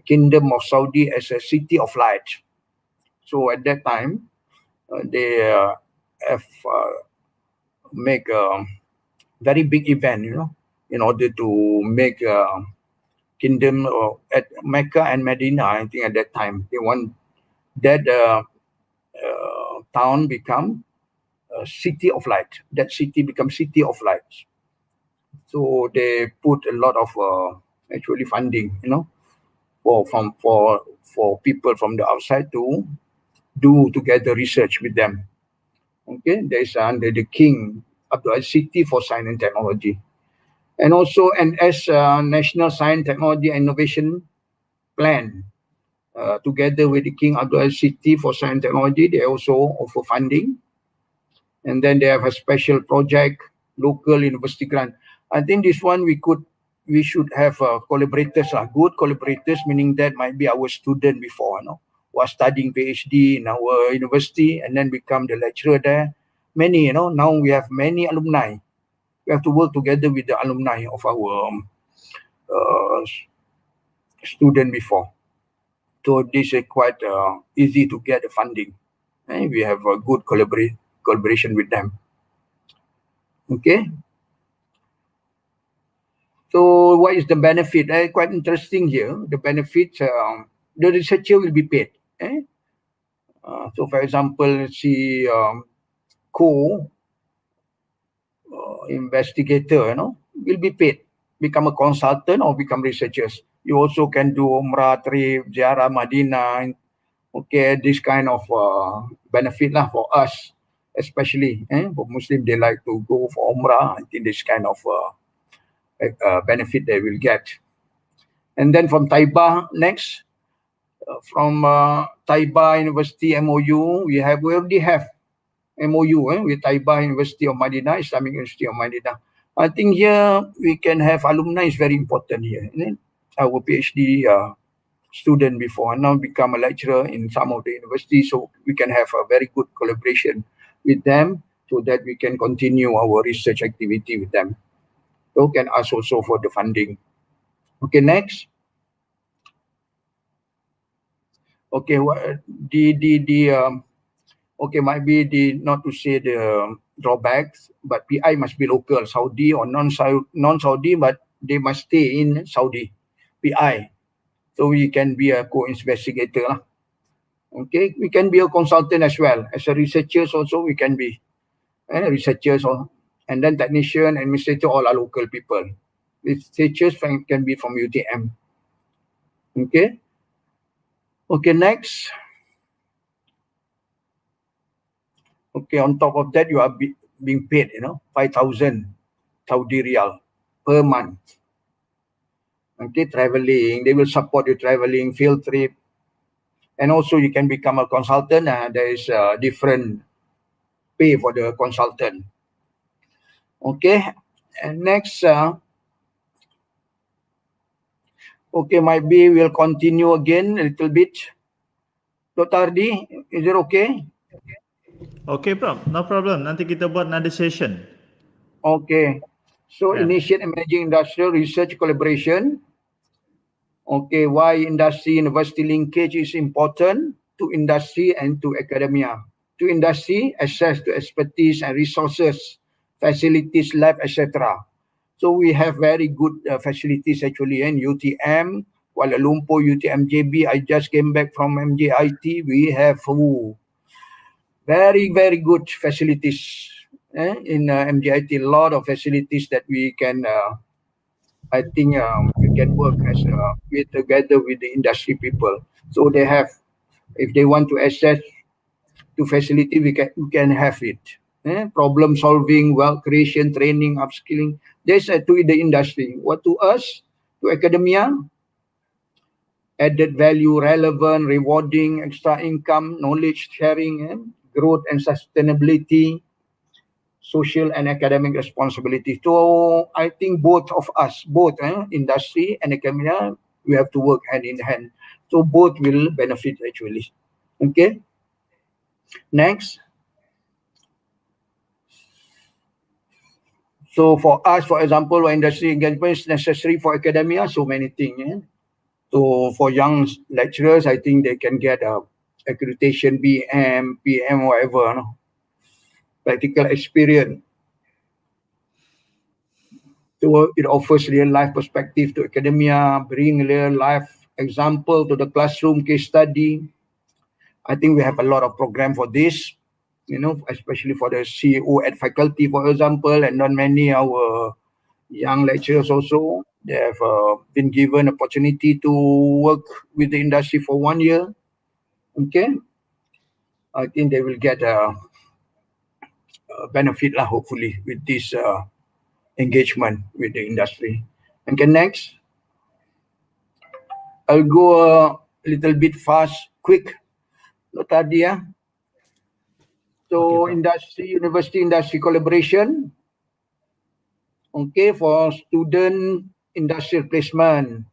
Kingdom of Saudi as a city of light. So at that time, they have make a very big event, in order to make Kingdom at Mecca and Medina. I think at that time they want that town become a city of light. That city becomes city of light. So they put a lot of actually funding, for people from the outside to do together research with them. Okay, there is under the King Abdul Aziz City for Science and Technology, and also NS National Science, Technology and Innovation Plan. Together with the King Abdul Aziz City for Science and Technology, they also offer funding, and then they have a special project, local university grant. I think this one we should have collaborators, good collaborators, meaning that might be our student before, who are studying PhD in our university and then become the lecturer there. Many, now we have many alumni. We have to work together with the alumni of our student before. So this is quite easy to get the funding. And we have a good collaboration with them. Okay. So what is the benefit? Quite interesting here. The benefit, the researcher will be paid. So for example, see investigator, will be paid, become a consultant or become researchers. You also can do Umrah trip, Ziarah Madinah. Okay, this kind of benefit for us, especially for Muslim, they like to go for Umrah. I think this kind of benefit they will get. And then from Taiba next, from Taiba University MOU, we already have MOU with Taiba University of Madinah, Islamic University of Madinah. I think here we can have alumni is very important here. Our PhD student before now become a lecturer in some of the universities, so we can have a very good collaboration with them so that we can continue our research activity with them. So can ask also for the funding. Okay, next. Okay, okay, might be not to say the drawbacks, but PI must be local, Saudi or non-Saudi, but they must stay in Saudi. PI, so we can be a co-investigator. Okay, we can be a consultant as well. As a researchers also, we can be researchers, and then technician, administrator, all are local people. Researchers can be from UTM. Okay. Okay, next. Okay, on top of that, you are being paid, 5,000 Saudi Riyal per month. Okay, traveling, they will support you traveling, field trip. And also you can become a consultant. There is a different pay for the consultant. Okay, and next, okay, might be we'll continue again a little bit. Dr. Ardi, is it okay? Okay, Prof. No problem. Nanti kita buat another session. Okay. So Yeah. initiate and managing industrial research collaboration. Okay, why industry university linkage is important to industry and to academia. To industry, access to expertise and resources, facilities, lab, etc. So we have very good facilities actually in UTM, Kuala Lumpur, UTMJB. I just came back from MJIT. We have very, very good facilities in MJIT. A lot of facilities that we can, I think we can work as together with the industry people. So they have, if they want to access to facility, we can have it. Problem solving, wealth creation, training, upskilling. That's to the industry. What to us, to academia, added value, relevant, rewarding, extra income, knowledge sharing, growth and sustainability, social and academic responsibility. So I think both of us, both industry and academia, we have to work hand in hand. So both will benefit actually. Okay. Next. So for us, for example, industry engagement is necessary for academia, so many things. So for young lecturers, I think they can get a accreditation, BM, PM, whatever, practical experience. So it offers real-life perspective to academia, bring real-life example to the classroom, case study. I think we have a lot of program for this, especially for the CEO at faculty, for example, and not many our young lecturers also. They have been given opportunity to work with the industry for 1 year. Okay, I think they will get a benefit hopefully with this engagement with the industry. Okay, next. I'll go a little bit fast, quick. Tadi So Okay, industry, university industry collaboration. Okay, for student industrial placement,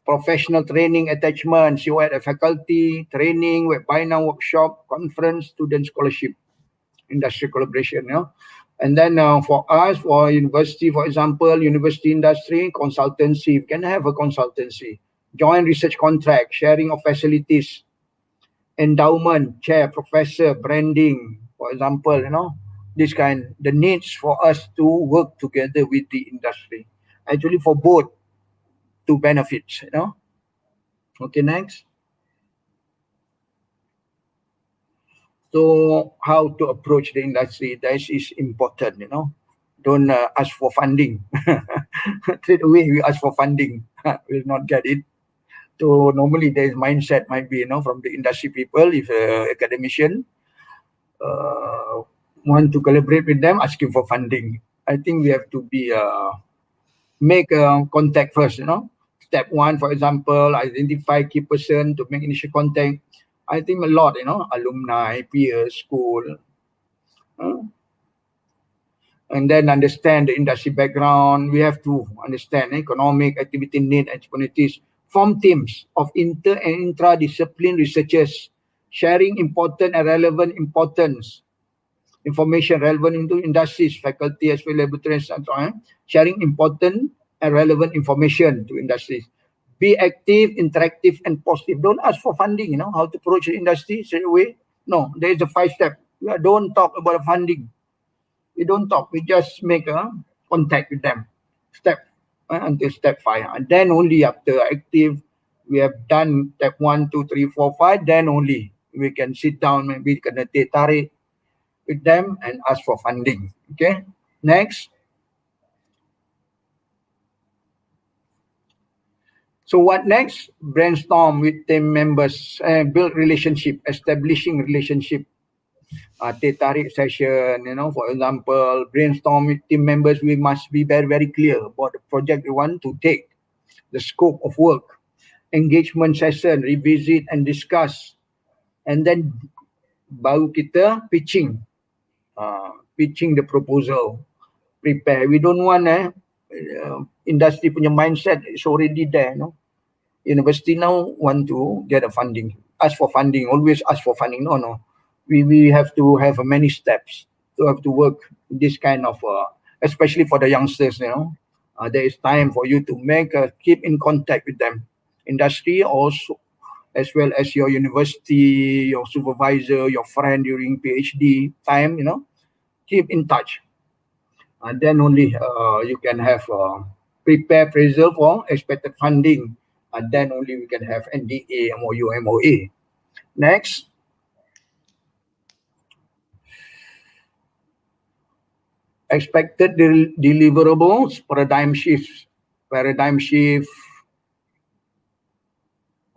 professional training attachment, COE at faculty, training, webinar, workshop, conference, student scholarship, industry collaboration. And then for us, for university, for example, university industry, consultancy, we can have a consultancy, joint research contract, sharing of facilities, endowment, chair, professor, branding, for example, this kind, the needs for us to work together with the industry. Actually for both to benefits, Okay, next. So how to approach the industry, that is important, Don't ask for funding. Straight away we ask for funding, we'll not get it. So normally their mindset might be, from the industry people, if academician want to collaborate with them, asking for funding. I think we have to be make contact first, Step one, for example, identify key person to make initial contact. I think a lot, alumni, peers, school. And then understand the industry background. We have to understand economic activity need and opportunities. Form teams of inter and intra-discipline researchers, sharing important and relevant information relevant into industries, faculty, as well as laboratories, and so on. Sharing important and relevant information to industries. Be active, interactive, and positive. Don't ask for funding, how to approach the industry straight away. No, there is a 5 step. Don't talk about funding. We don't talk. We just make a contact with them. Until step 5. And then only after active, we have done step 1, 2, 3, 4, 5. Then only we can sit down, maybe kena tarik with them and ask for funding. Okay, next. So what next? Brainstorm with team members, build relationship, establishing relationship. teh tarik session, for example, brainstorm team members, we must be very, very clear about the project we want to take, the scope of work, engagement session, revisit and discuss, and then baru kita pitching the proposal, prepare. We don't want industry punya mindset is already there. University now want to get a funding, ask for funding, always ask for funding. No. We have to have many steps to have to work this kind of, especially for the youngsters. There is time for you to keep in contact with them, industry also, as well as your university, your supervisor, your friend during PhD time. Keep in touch, and then only you can have prepare appraisal for expected funding, and then only we can have NDA, MOU, MOA. Next. Expected deliverables, paradigm shift.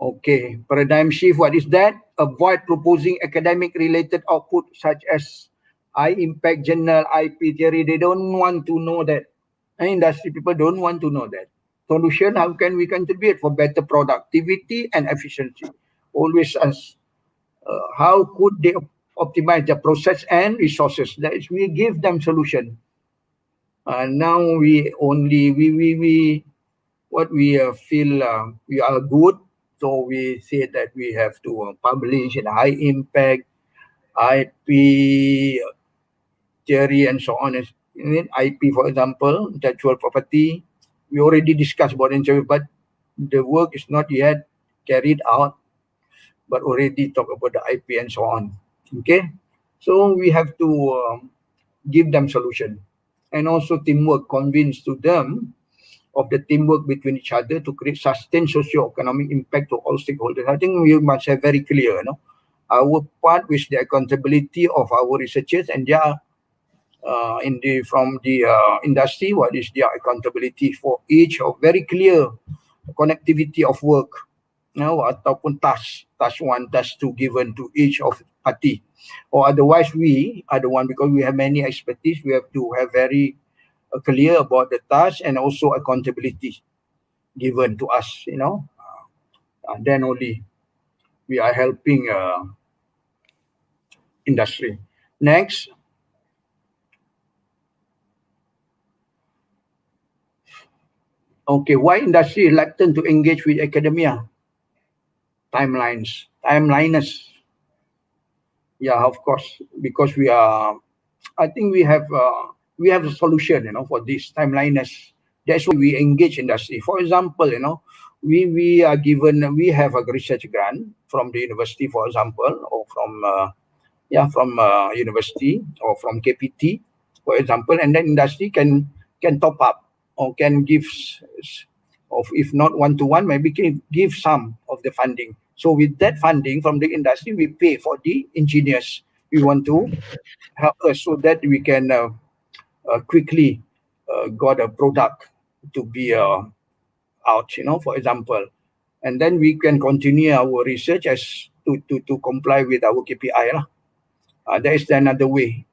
Okay, paradigm shift, what is that? Avoid proposing academic related output such as high impact journal, IP theory. They don't want to know that. Industry people don't want to know that. Solution, how can we contribute for better productivity and efficiency? Always ask, how could they optimize the process and resources? That is, we give them solution. Now we feel we are good, so we say that we have to publish in high impact IP theory and so on. In IP, for example, intellectual property, we already discussed about it, but the work is not yet carried out, but already talk about the IP and so on. Okay, so we have to give them solution, and also teamwork, convince to them of the teamwork between each other to create sustained socio-economic impact to all stakeholders. I think we must have very clear, our part with the accountability of our researchers, and their from the industry, what is their accountability for each, of very clear connectivity of work, ataupun task 1, task 2 given to each of party, or otherwise we are the one, because we have many expertise, we have to have very clear about the task and also accountability given to us, then only we are helping industry. Next. Okay, why industry reluctant to engage with academia? Timeliness. Yeah, of course, because I think we have a solution, for this timeliness. That's why we engage industry. For example, we are given, we have a research grant from the university, for example, or from university or from KPT, for example, and then industry can top up or can give, of if not 1-to-1, maybe can give some of the funding. So with that funding from the industry, we pay for the engineers we want to help us, so that we can quickly got a product to be out, for example, and then we can continue our research as to comply with our KPI. That is another way,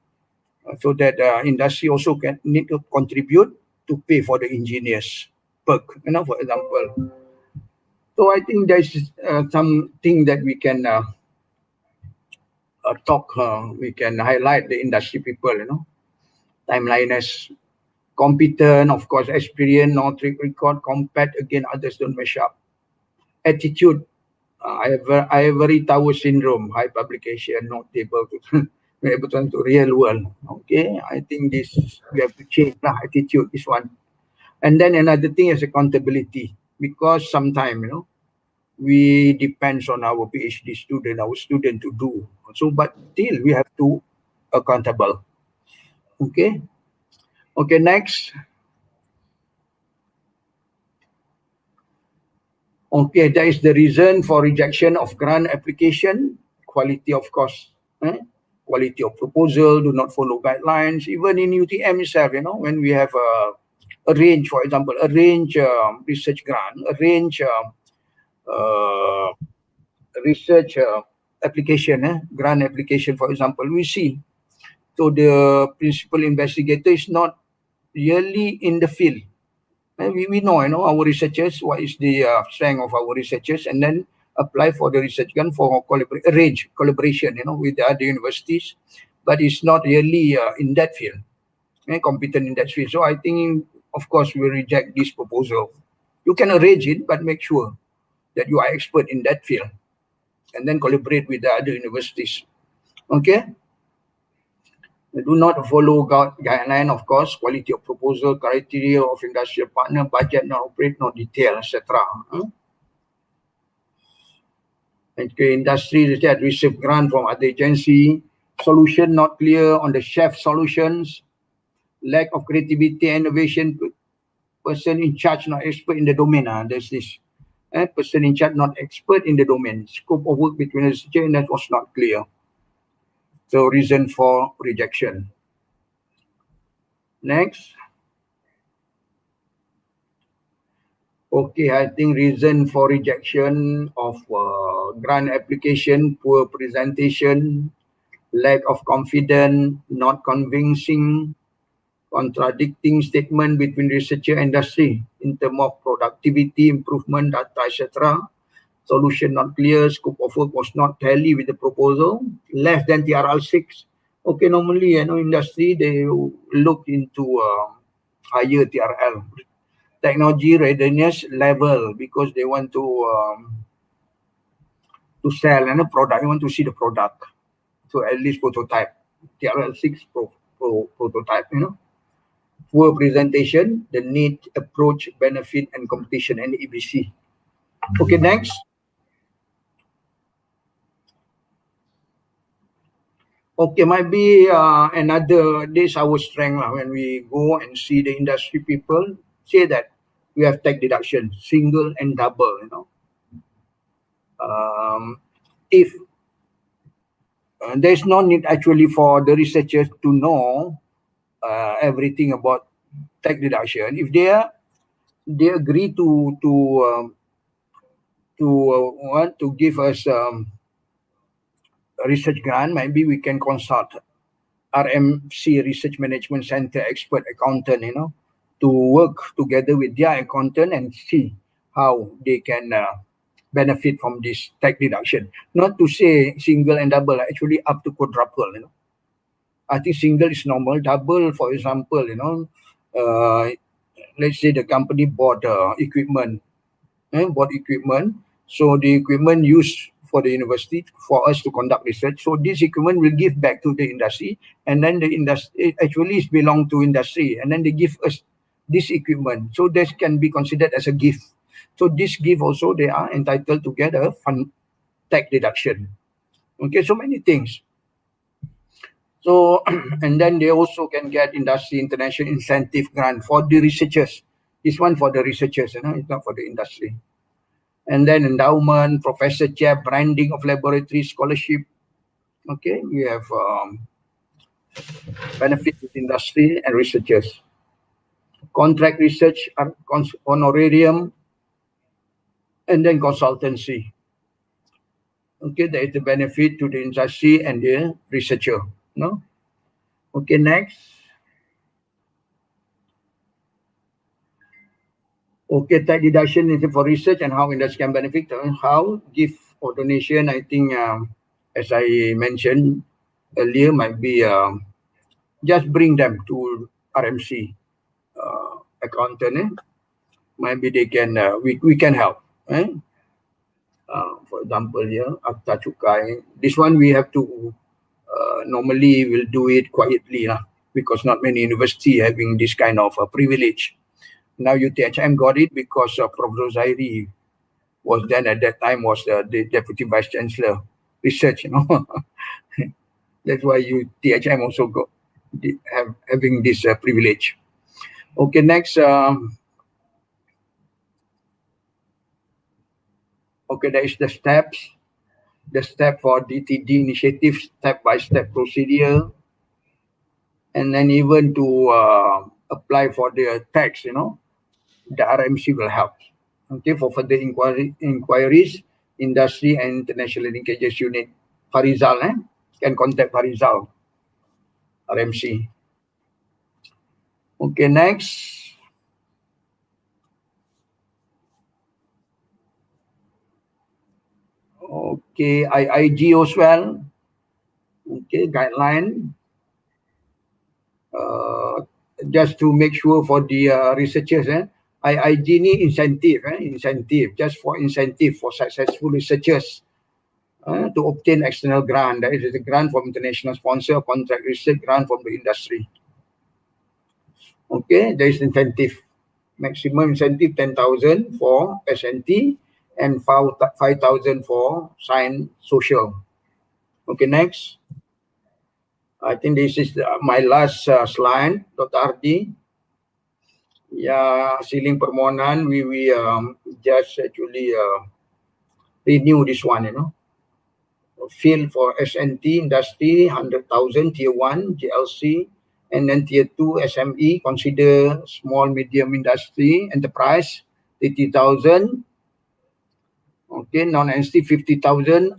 so that industry also can need to contribute to pay for the engineers work, for example. So I think there's something that we can talk, we can highlight the industry people, timeliness, competent, of course, experience, not record, compete against others, don't measure up. Attitude, ivory tower syndrome, high publication, not able to real world. Okay, I think this we have to change attitude, this one. And then another thing is accountability, because sometimes, we depends on our PhD student, our student to do. So, but still we have to accountable. Okay. Okay, next. Okay, that is the reason for rejection of grant application. Quality, of course. Quality of proposal, do not follow guidelines. Even in UTM itself, when we have a range, for example, a range research grant, a range research application, grant application, for example, we see. So the principal investigator is not really in the field. And we know, our researchers, what is the strength of our researchers, and then apply for the research grant for arrange collaboration, with the other universities, but it's not really in that field, competent in that field. So I think, of course, we reject this proposal. You can arrange it, but make sure that you are expert in that field, and then collaborate with the other universities. Okay. Do not follow guideline, of course, quality of proposal, criteria of industrial partner, budget not operate, not detail, etc. Okay, industry that receive grant from other agency, solution not clear on the chef solutions, lack of creativity and innovation, person in charge not expert in the domain. There's this person in charge not expert in the domain. Scope of work between the researcher and that was not clear. So reason for rejection. Next. Okay, I think reason for rejection of grant application, poor presentation, lack of confidence, not convincing, contradicting statement between researcher and industry in terms of productivity, improvement, data, etc. Solution not clear, scope of work was not tally with the proposal, less than TRL 6. Okay, normally, industry, they look into higher TRL. Technology readiness level, because they want to sell a product, they want to see the product. So at least prototype, TRL 6 prototype, Poor presentation, the need, approach, benefit, and competition, and EBC. Okay, next. Okay, might be another, this our strength when we go and see the industry people say that we have tax deduction, single and double, if there's no need actually for the researchers to know everything about tax deduction. If they agree to want to give us a research grant, maybe we can consult RMC Research Management Center expert accountant, to work together with their accountant and see how they can benefit from this tax deduction. Not to say single and double, actually up to quadruple, I think single is normal. Double, for example, let's say the company bought equipment, so the equipment used for the university for us to conduct research. So this equipment will give back to the industry, and then the industry actually is belong to industry, and then they give us this equipment. So this can be considered as a gift. So this gift also they are entitled to get a fund tax deduction. Okay, so many things. So and then they also can get industry international incentive grant for the researchers. This one for the researchers, it's not for the industry. And then endowment, professor chair, branding of laboratory, scholarship. Okay, we have benefit with industry and researchers. Contract research, honorarium, and then consultancy. Okay, there is the benefit to the industry and the researcher. No? Okay, next. Okay, tax deduction is for research and how industry can benefit. How gift or donation, I think, as I mentioned earlier, might be just bring them to RMC accountant. Maybe they can, we can help. For example, here, Akta Cukai. This one we have to, normally we'll do it quietly, because not many university having this kind of privilege. Now UTHM got it because Professor Zairi was then at that time was the Deputy Vice Chancellor Research, That's why UTHM also got having this privilege. Okay, next. Okay, there is the steps. The step for DTD initiative, step-by-step procedure. And then even to apply for the tax, the RMC will help. Okay, for further inquiries, industry and international linkages unit Farizal, can contact Farizal, RMC. Okay, next. Okay, IIG as well. Okay, guideline. Just to make sure for the researchers, IIG need incentive, just for incentive for successful researchers to obtain external grant. That is a grant from international sponsor, contract research grant from the industry. Okay, there is incentive. Maximum incentive 10,000 for SNT and 5,000 for science social. Okay, next. I think this is my last slide, Dr. Ardi. Yeah, ceiling permohonan, we just actually renew this one, Field for SNT industry, 100,000, tier 1, GLC, and then tier 2, SME, consider small, medium industry, enterprise, 80,000. Okay, non-ST, 50,000,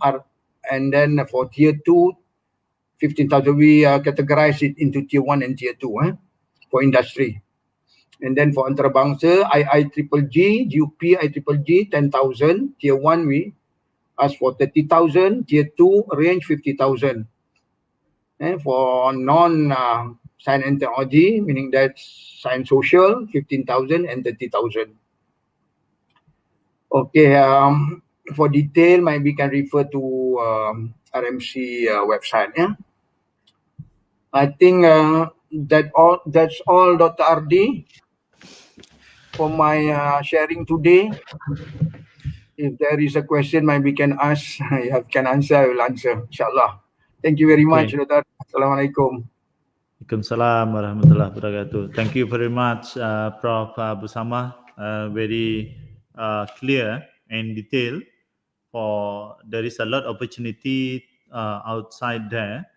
and then for tier 2, 15,000. We categorize it into tier 1 and tier 2 for industry. And then for antarabangsa, IIGGG, GUP, IGGG, 10,000. Tier 1, we ask for 30,000. Tier 2, range 50,000. And for non-science and technology, meaning that's science social, 15,000 and 30,000. Okay, for detail, maybe can refer to RMC website. I think that's all, Dr. Ardi, for my sharing today. If there is a question, maybe can ask, can answer, I will answer, inshallah. Thank you very much, Dr. Assalamualaikum. Waalaikumsalam warahmatullahi wabarakatuh. Thank you very much, Prof. Abu Samah. Very clear and detailed. There is a lot of opportunity outside there,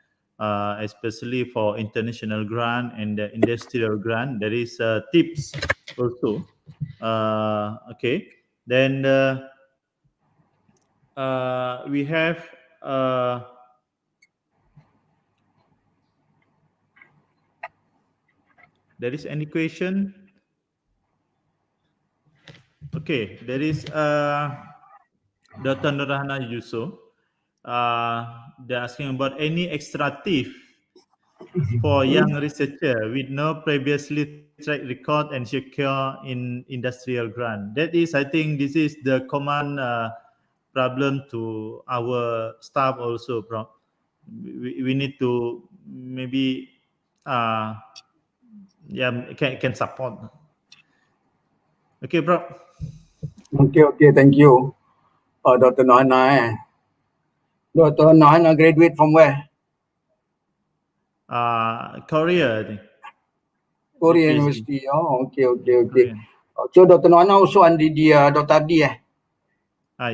especially for international grant and the industrial grant. There is tips also. Okay, then we have there is any question? Okay, there is Dr. Nurhana Yusuf. They're asking about any extra tip for young researcher with no previously track record and secure in industrial grant. That is, I think, this is the common problem to our staff also, Prof. We need to maybe can support. Okay, Prof. Okay, thank you. Dr. Nohana. Dr. Nohana graduate from where? Korea, I think. Korea University. Oh, okay. So Dr. Nohana also under the Dr. Ardi,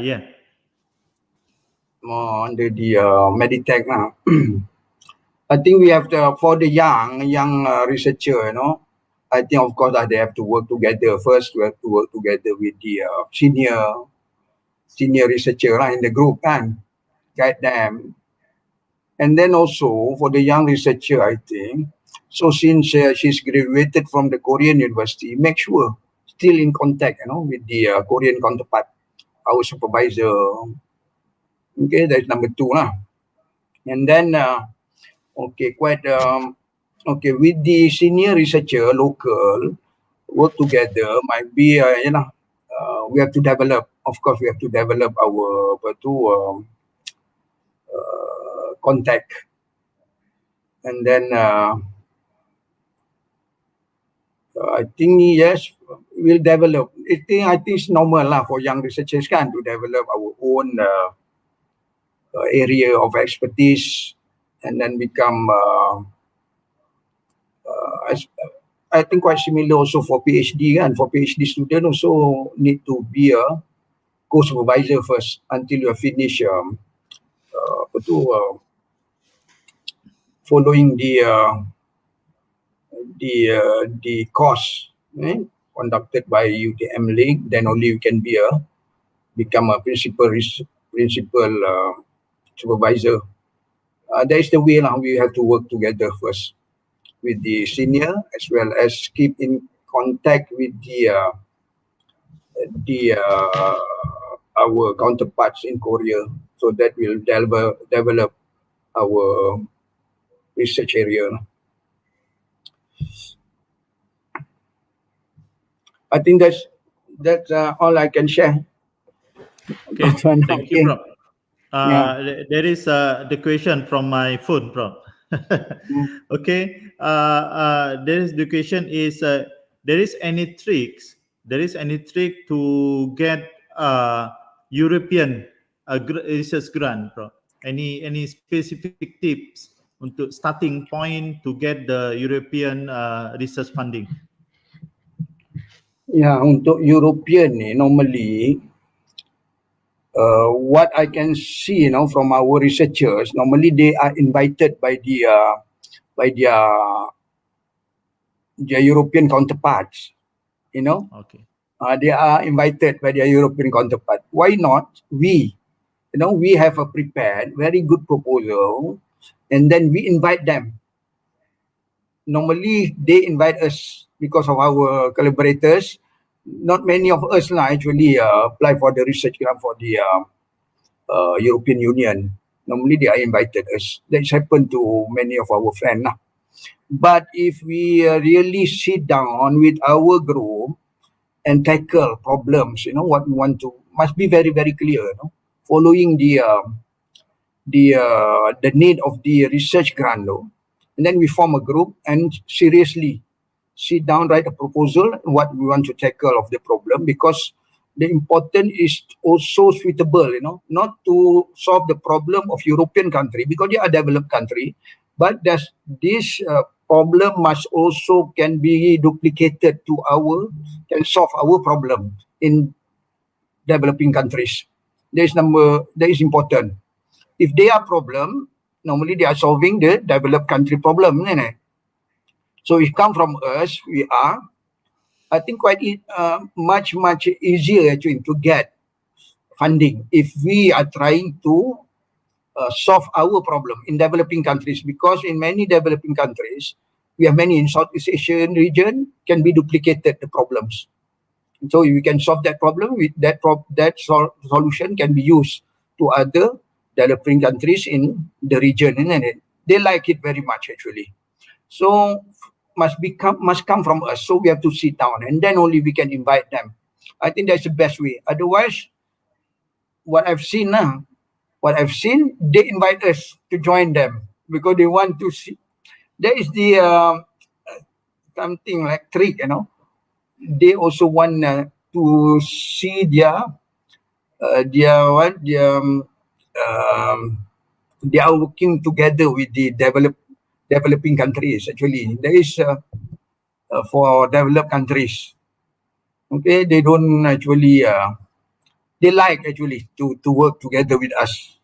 Yeah. More under the Meditech now. I think we have for the young researcher, I think of course they have to work together. First, we have to work together with the senior researcher in the group, guide them. And then also for the young researcher, I think, so since she's graduated from the Korean University, make sure still in contact, with the Korean counterpart, our supervisor. Okay, that's number 2 lah. And then with the senior researcher local, work together might be we have to develop. Of course, we have to develop our contact, and then I think yes, we'll develop. I think it's normal lah for young researchers to develop our own area of expertise, and then become I think quite similar also for PhD, and for PhD student also need to be a co-supervisor first until you finish following the course conducted by UTM Link. Then only you can become a principal supervisor. That is the way now we have to work together first with the senior, as well as keep in contact with the our counterparts in Korea, so that will develop our research area. I think that's all I can share. Okay, For now, thank you, okay. Prof. Yeah. There is the question from my phone, Prof. Mm. Okay, there is the question is there is any tricks? There is any trick to get European research grant, Prof? Any specific tips untuk starting point to get the European research funding? Yeah, untuk European ni normally what I can see, from our researchers, normally they are invited by their European counterparts. Okay. They are invited by their European counterpart. Why not we? We have a prepared very good proposal, and then we invite them. Normally, they invite us because of our collaborators. Not many of us actually apply for the research grant for the European Union. Normally, they are invited us. That's happened to many of our friends. But if we really sit down with our group and tackle problems, what we want to, must be very, very clear, following the need of the research grant, and then we form a group and seriously sit down, write a proposal, what we want to tackle of the problem, because the important is also suitable, not to solve the problem of European country because they are developed country, but this problem must also can be duplicated can solve our problem in developing countries. That is important. If they are problem, normally they are solving the developed country problem. So it come from us, we are, I think, quite much easier actually to get funding if we are trying to solve our problem in developing countries, because in many developing countries, we have many in Southeast Asian region, can be duplicated the problems. So we can solve that problem with that solution can be used to other developing countries in the region, and they like it very much actually. So must come from us. So we have to sit down, and then only we can invite them. I think that's the best way. Otherwise, what I've seen, they invite us to join them because they want to see. There is the something like trick, They also want to see they are working together with the developing countries. Actually, there is for developed countries. Okay, they don't actually they like actually to work together with us.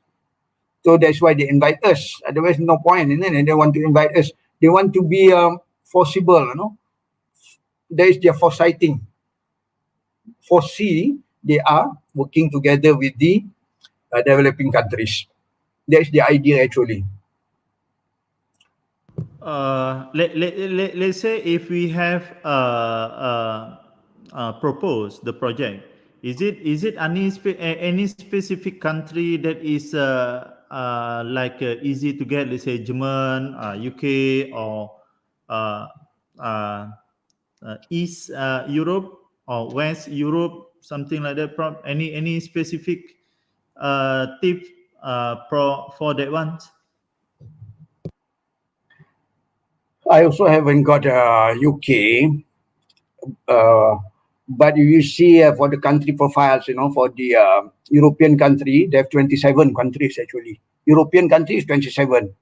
So that's why they invite us. Otherwise, no point. And then they want to invite us. They want to be forcible. There is their foresighting. Foresee they are working together with the developing countries. That's the idea actually. Let's say if we have proposed the project, is it any specific country that is like easy to get? Let's say German, UK, or uh, uh, East Europe or West Europe, something like that. Any specific tip for that one? I also haven't got UK, but you see for the country profiles, for the European country, they have 27 countries actually. European countries 27.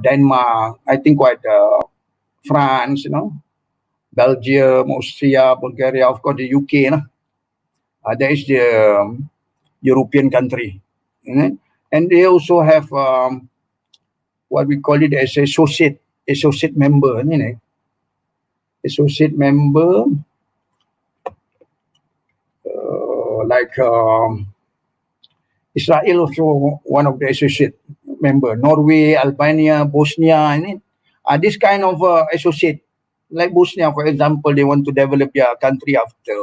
Denmark, I think quite France, Belgium, Austria, Bulgaria, of course the UK. That is the European country. And they also have what we call it as associate member. Associate member, like Israel also one of the associate member. Norway, Albania, Bosnia, and this kind of associate. Like Bosnia, for example, they want to develop their country after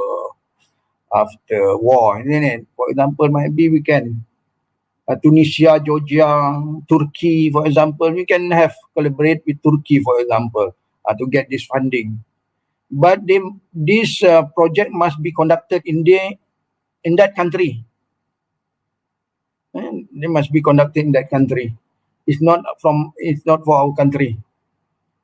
war, isn't it? For example, maybe we can Tunisia, Georgia, Turkey, for example, we can have collaborate with Turkey, for example, to get this funding. But this project must be conducted in that country. And they must be conducted in that country. It's not for our country,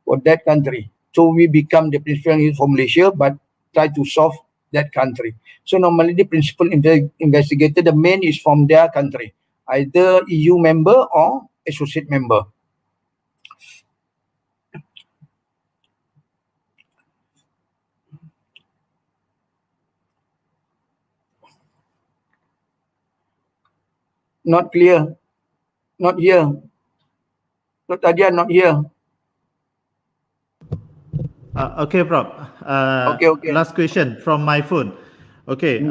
for that country. So we become the principal for Malaysia, but try to solve that country. So normally the principal investigator, the main is from their country, either EU member or associate member. Not clear. Not here. Dr. Adian, not here. Okay, Prof. Okay. Last question from my phone. Okay.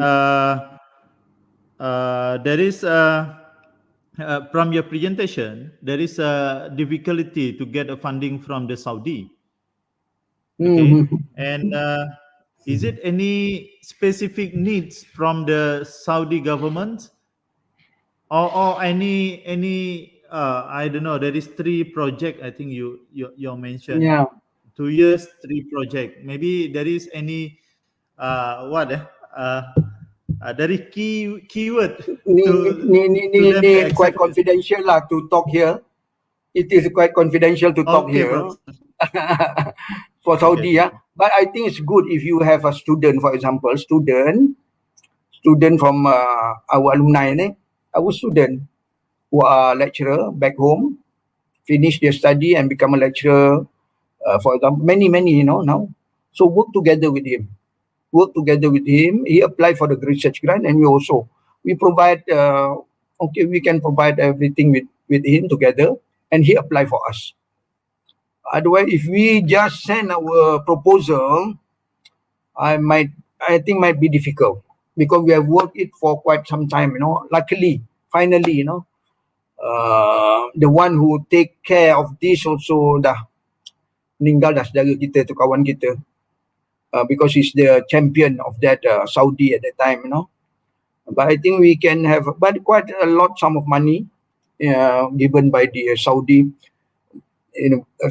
There is from your presentation, there is a difficulty to get a funding from the Saudi. Okay. And is it any specific needs from the Saudi government, or any I don't know? There is 3 project. I think you mentioned. Yeah. 2 years, 3 project. Maybe there is any there is keyword quite confidential lah to talk here. It is quite confidential to talk here. For Saudi, yeah. But I think it's good if you have a student, for example, student from our alumni, our student who are lecturer back home, finish their study and become a lecturer. For example, many, now. So work together with him. He applied for the research grant, and we provide. We can provide everything with him together, and he applied for us. Otherwise, if we just send our proposal, I think might be difficult, because we have worked it for quite some time. Luckily, finally, the one who take care of this also dah meninggal dah, saudara kita tu, kawan kita, because he's the champion of that Saudi at that time, But I think we can have, but quite a lot sum of money given by the Saudi,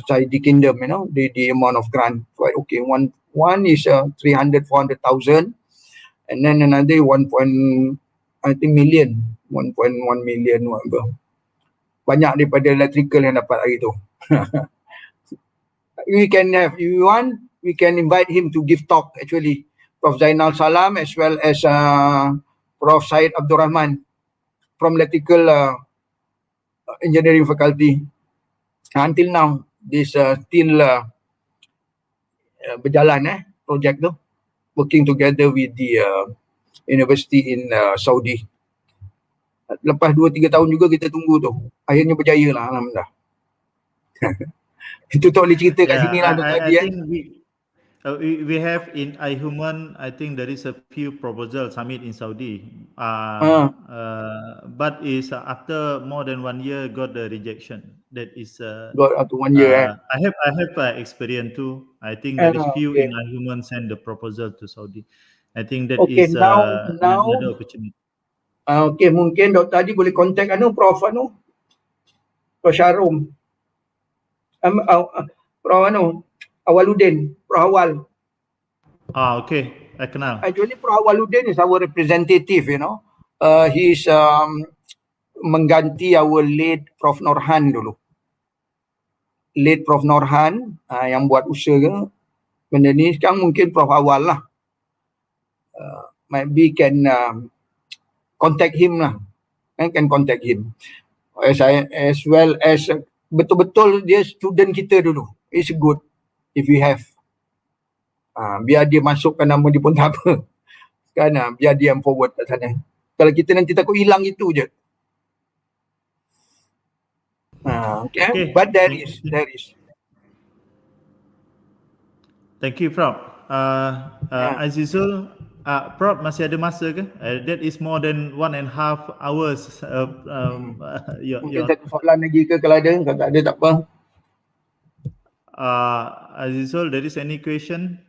Saudi kingdom, the amount of grant. Quite okay. One is 300,000-400,000, and then another 1 million, whatever. Banyak daripada electrical yang dapat hari tu. We can have, if you want, we can invite him to give talk, actually. Prof. Zainal Salam, as well as Prof. Syed Abdul Rahman from electrical engineering faculty. Until now, this still berjalan, project tu, working together with the university in Saudi. Lepas 2-3 tahun juga kita tunggu tu. Akhirnya berjaya lah, alhamdulillah. Itu tak boleh cerita kat sini lah. I think we have in iHuman, I think there is a few proposals submit in Saudi. But is after more than 1 year got the rejection. That is got up to 1 year. I have experience too. I think there is few in iHuman send the proposal to Saudi. I think that is another opportunity. Okay, mungkin Dr. Adi boleh contact Prof Syarum. Prof Awaluddin, Prof Awal. Okay, I kenal. Actually, Prof Awaluddin is our representative, he is mengganti our late Prof Norhan dulu. Late Prof Norhan yang buat usaha benda ni. Sekarang mungkin Prof Awal lah. Maybe can contact him lah. Can contact him. As well as betul-betul dia student kita dulu. It's good if we have. Biar dia masukkan nama dia pun tak apa. Kan, biar dia forward kat sana. Kalau kita nanti takut hilang itu je. Okay. But there is. Thank you, Prof. As usual, Prof, masih ada masa ke? That is more than 1.5 hours. Mungkin satu soalan lagi ke kalau ada? Kalau tak ada tak apa. Azizul, there is any question?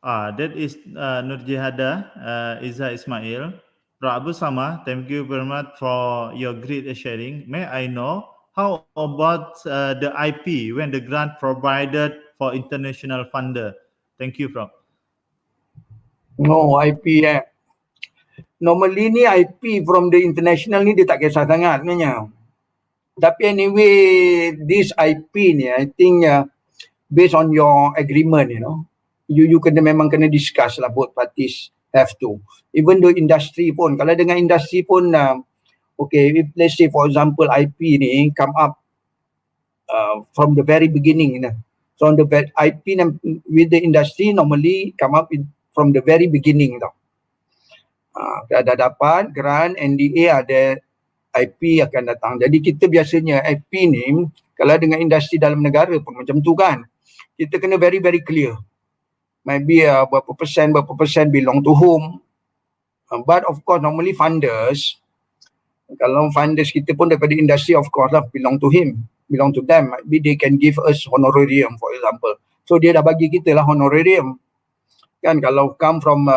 That is Nur Jihada, Izzah Ismail. Prof Abu Sama, thank you very much for your great sharing. May I know how about the IP when the grant provided for international funder? Thank you, Prof. No, IP normally ni IP from the international ni dia tak kisah sangat sebenarnya. Tapi anyway, this IP ni I think based on your agreement, you memang kena discuss lah, both parties have to. Even though industry pun, kalau dengan industri pun, okay, if let's say for example IP ni come up from the very beginning, from the IP with the industry normally come up from the very beginning tau. Dah dapat grant NDA, ada IP akan datang. Jadi kita biasanya IP ni kalau dengan industri dalam negara pun macam tu kan, kita kena very clear. Maybe berapa persen belong to whom. But of course normally funders, kalau funders kita pun daripada industri, of course lah belong to them. Maybe they can give us honorarium for example. So dia dah bagi kita lah honorarium. Kan kalau come from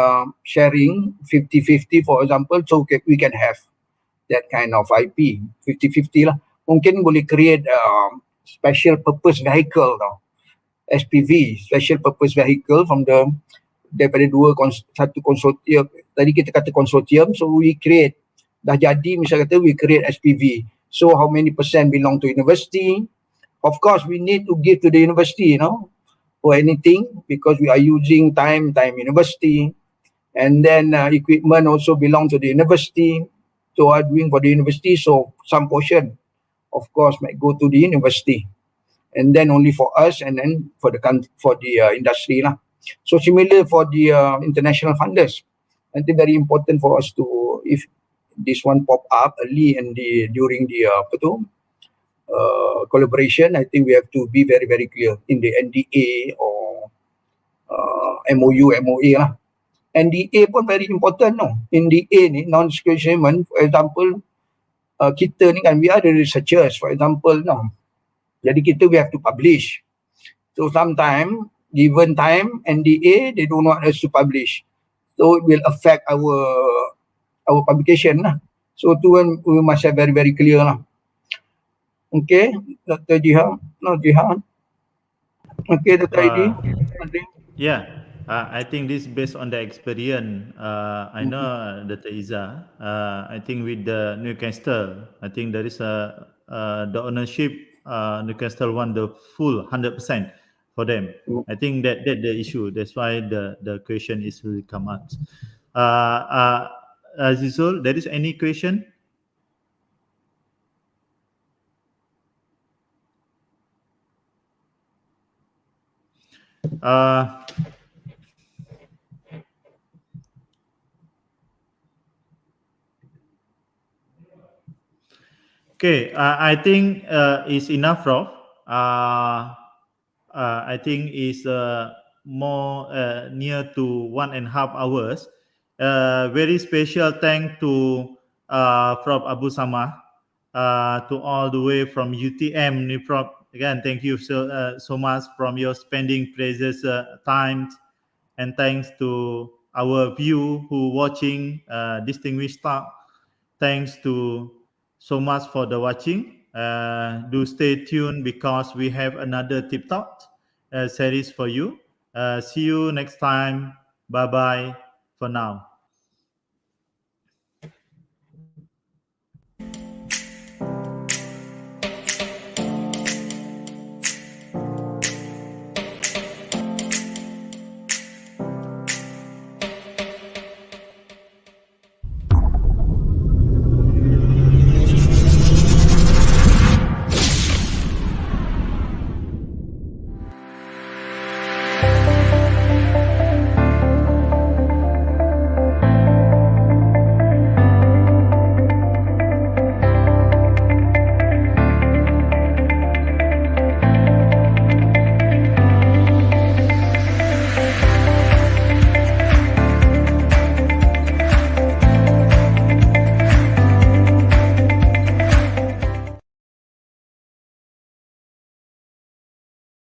sharing 50-50 for example, so we can have that kind of IP 50-50 lah. Mungkin boleh create special purpose vehicle tau, SPV, special purpose vehicle from daripada satu konsortium. Tadi kita kata konsortium, so we create, dah jadi misal kata we create SPV. So how many percent belong to university? Of course we need to give to the university, for anything, because we are using time university, and then equipment also belong to the university, so are doing for the university, so some portion of course might go to the university, and then only for us, and then for the industry lah. So similar for the international funders. I think very important for us to, if this one pop up early and during the collaboration, I think we have to be very clear in the NDA or MOU, MOA lah. NDA pun very important NDA ni, non-disclosure agreement, for example, kita ni kan, we are the researchers, for example, jadi kita we have to publish. So sometime, given time, NDA, they don't want us to publish. So it will affect our publication lah. So tu kan, we must have very clear lah. Okay, Dr. Jihan. No, Jihan. Okay, Dr. Aidi. Yeah, I think this based on the experience. I know Dr. Izzah. I think with the Newcastle, I think there is the ownership. Newcastle want the full 100% for them. I think that the issue. That's why the question is will come out. Azizul, there is any question? Okay, I think it's enough, Prof. I think it's more near to 1.5 hours. Very special thank to Prof Abu Sama, to all the way from UTM. Prof, again, thank you so much from your spending precious time, and thanks to our view who watching distinguished talk. Thanks to so much for the watching. Do stay tuned because we have another Tip Talk series for you. See you next time. Bye bye for now.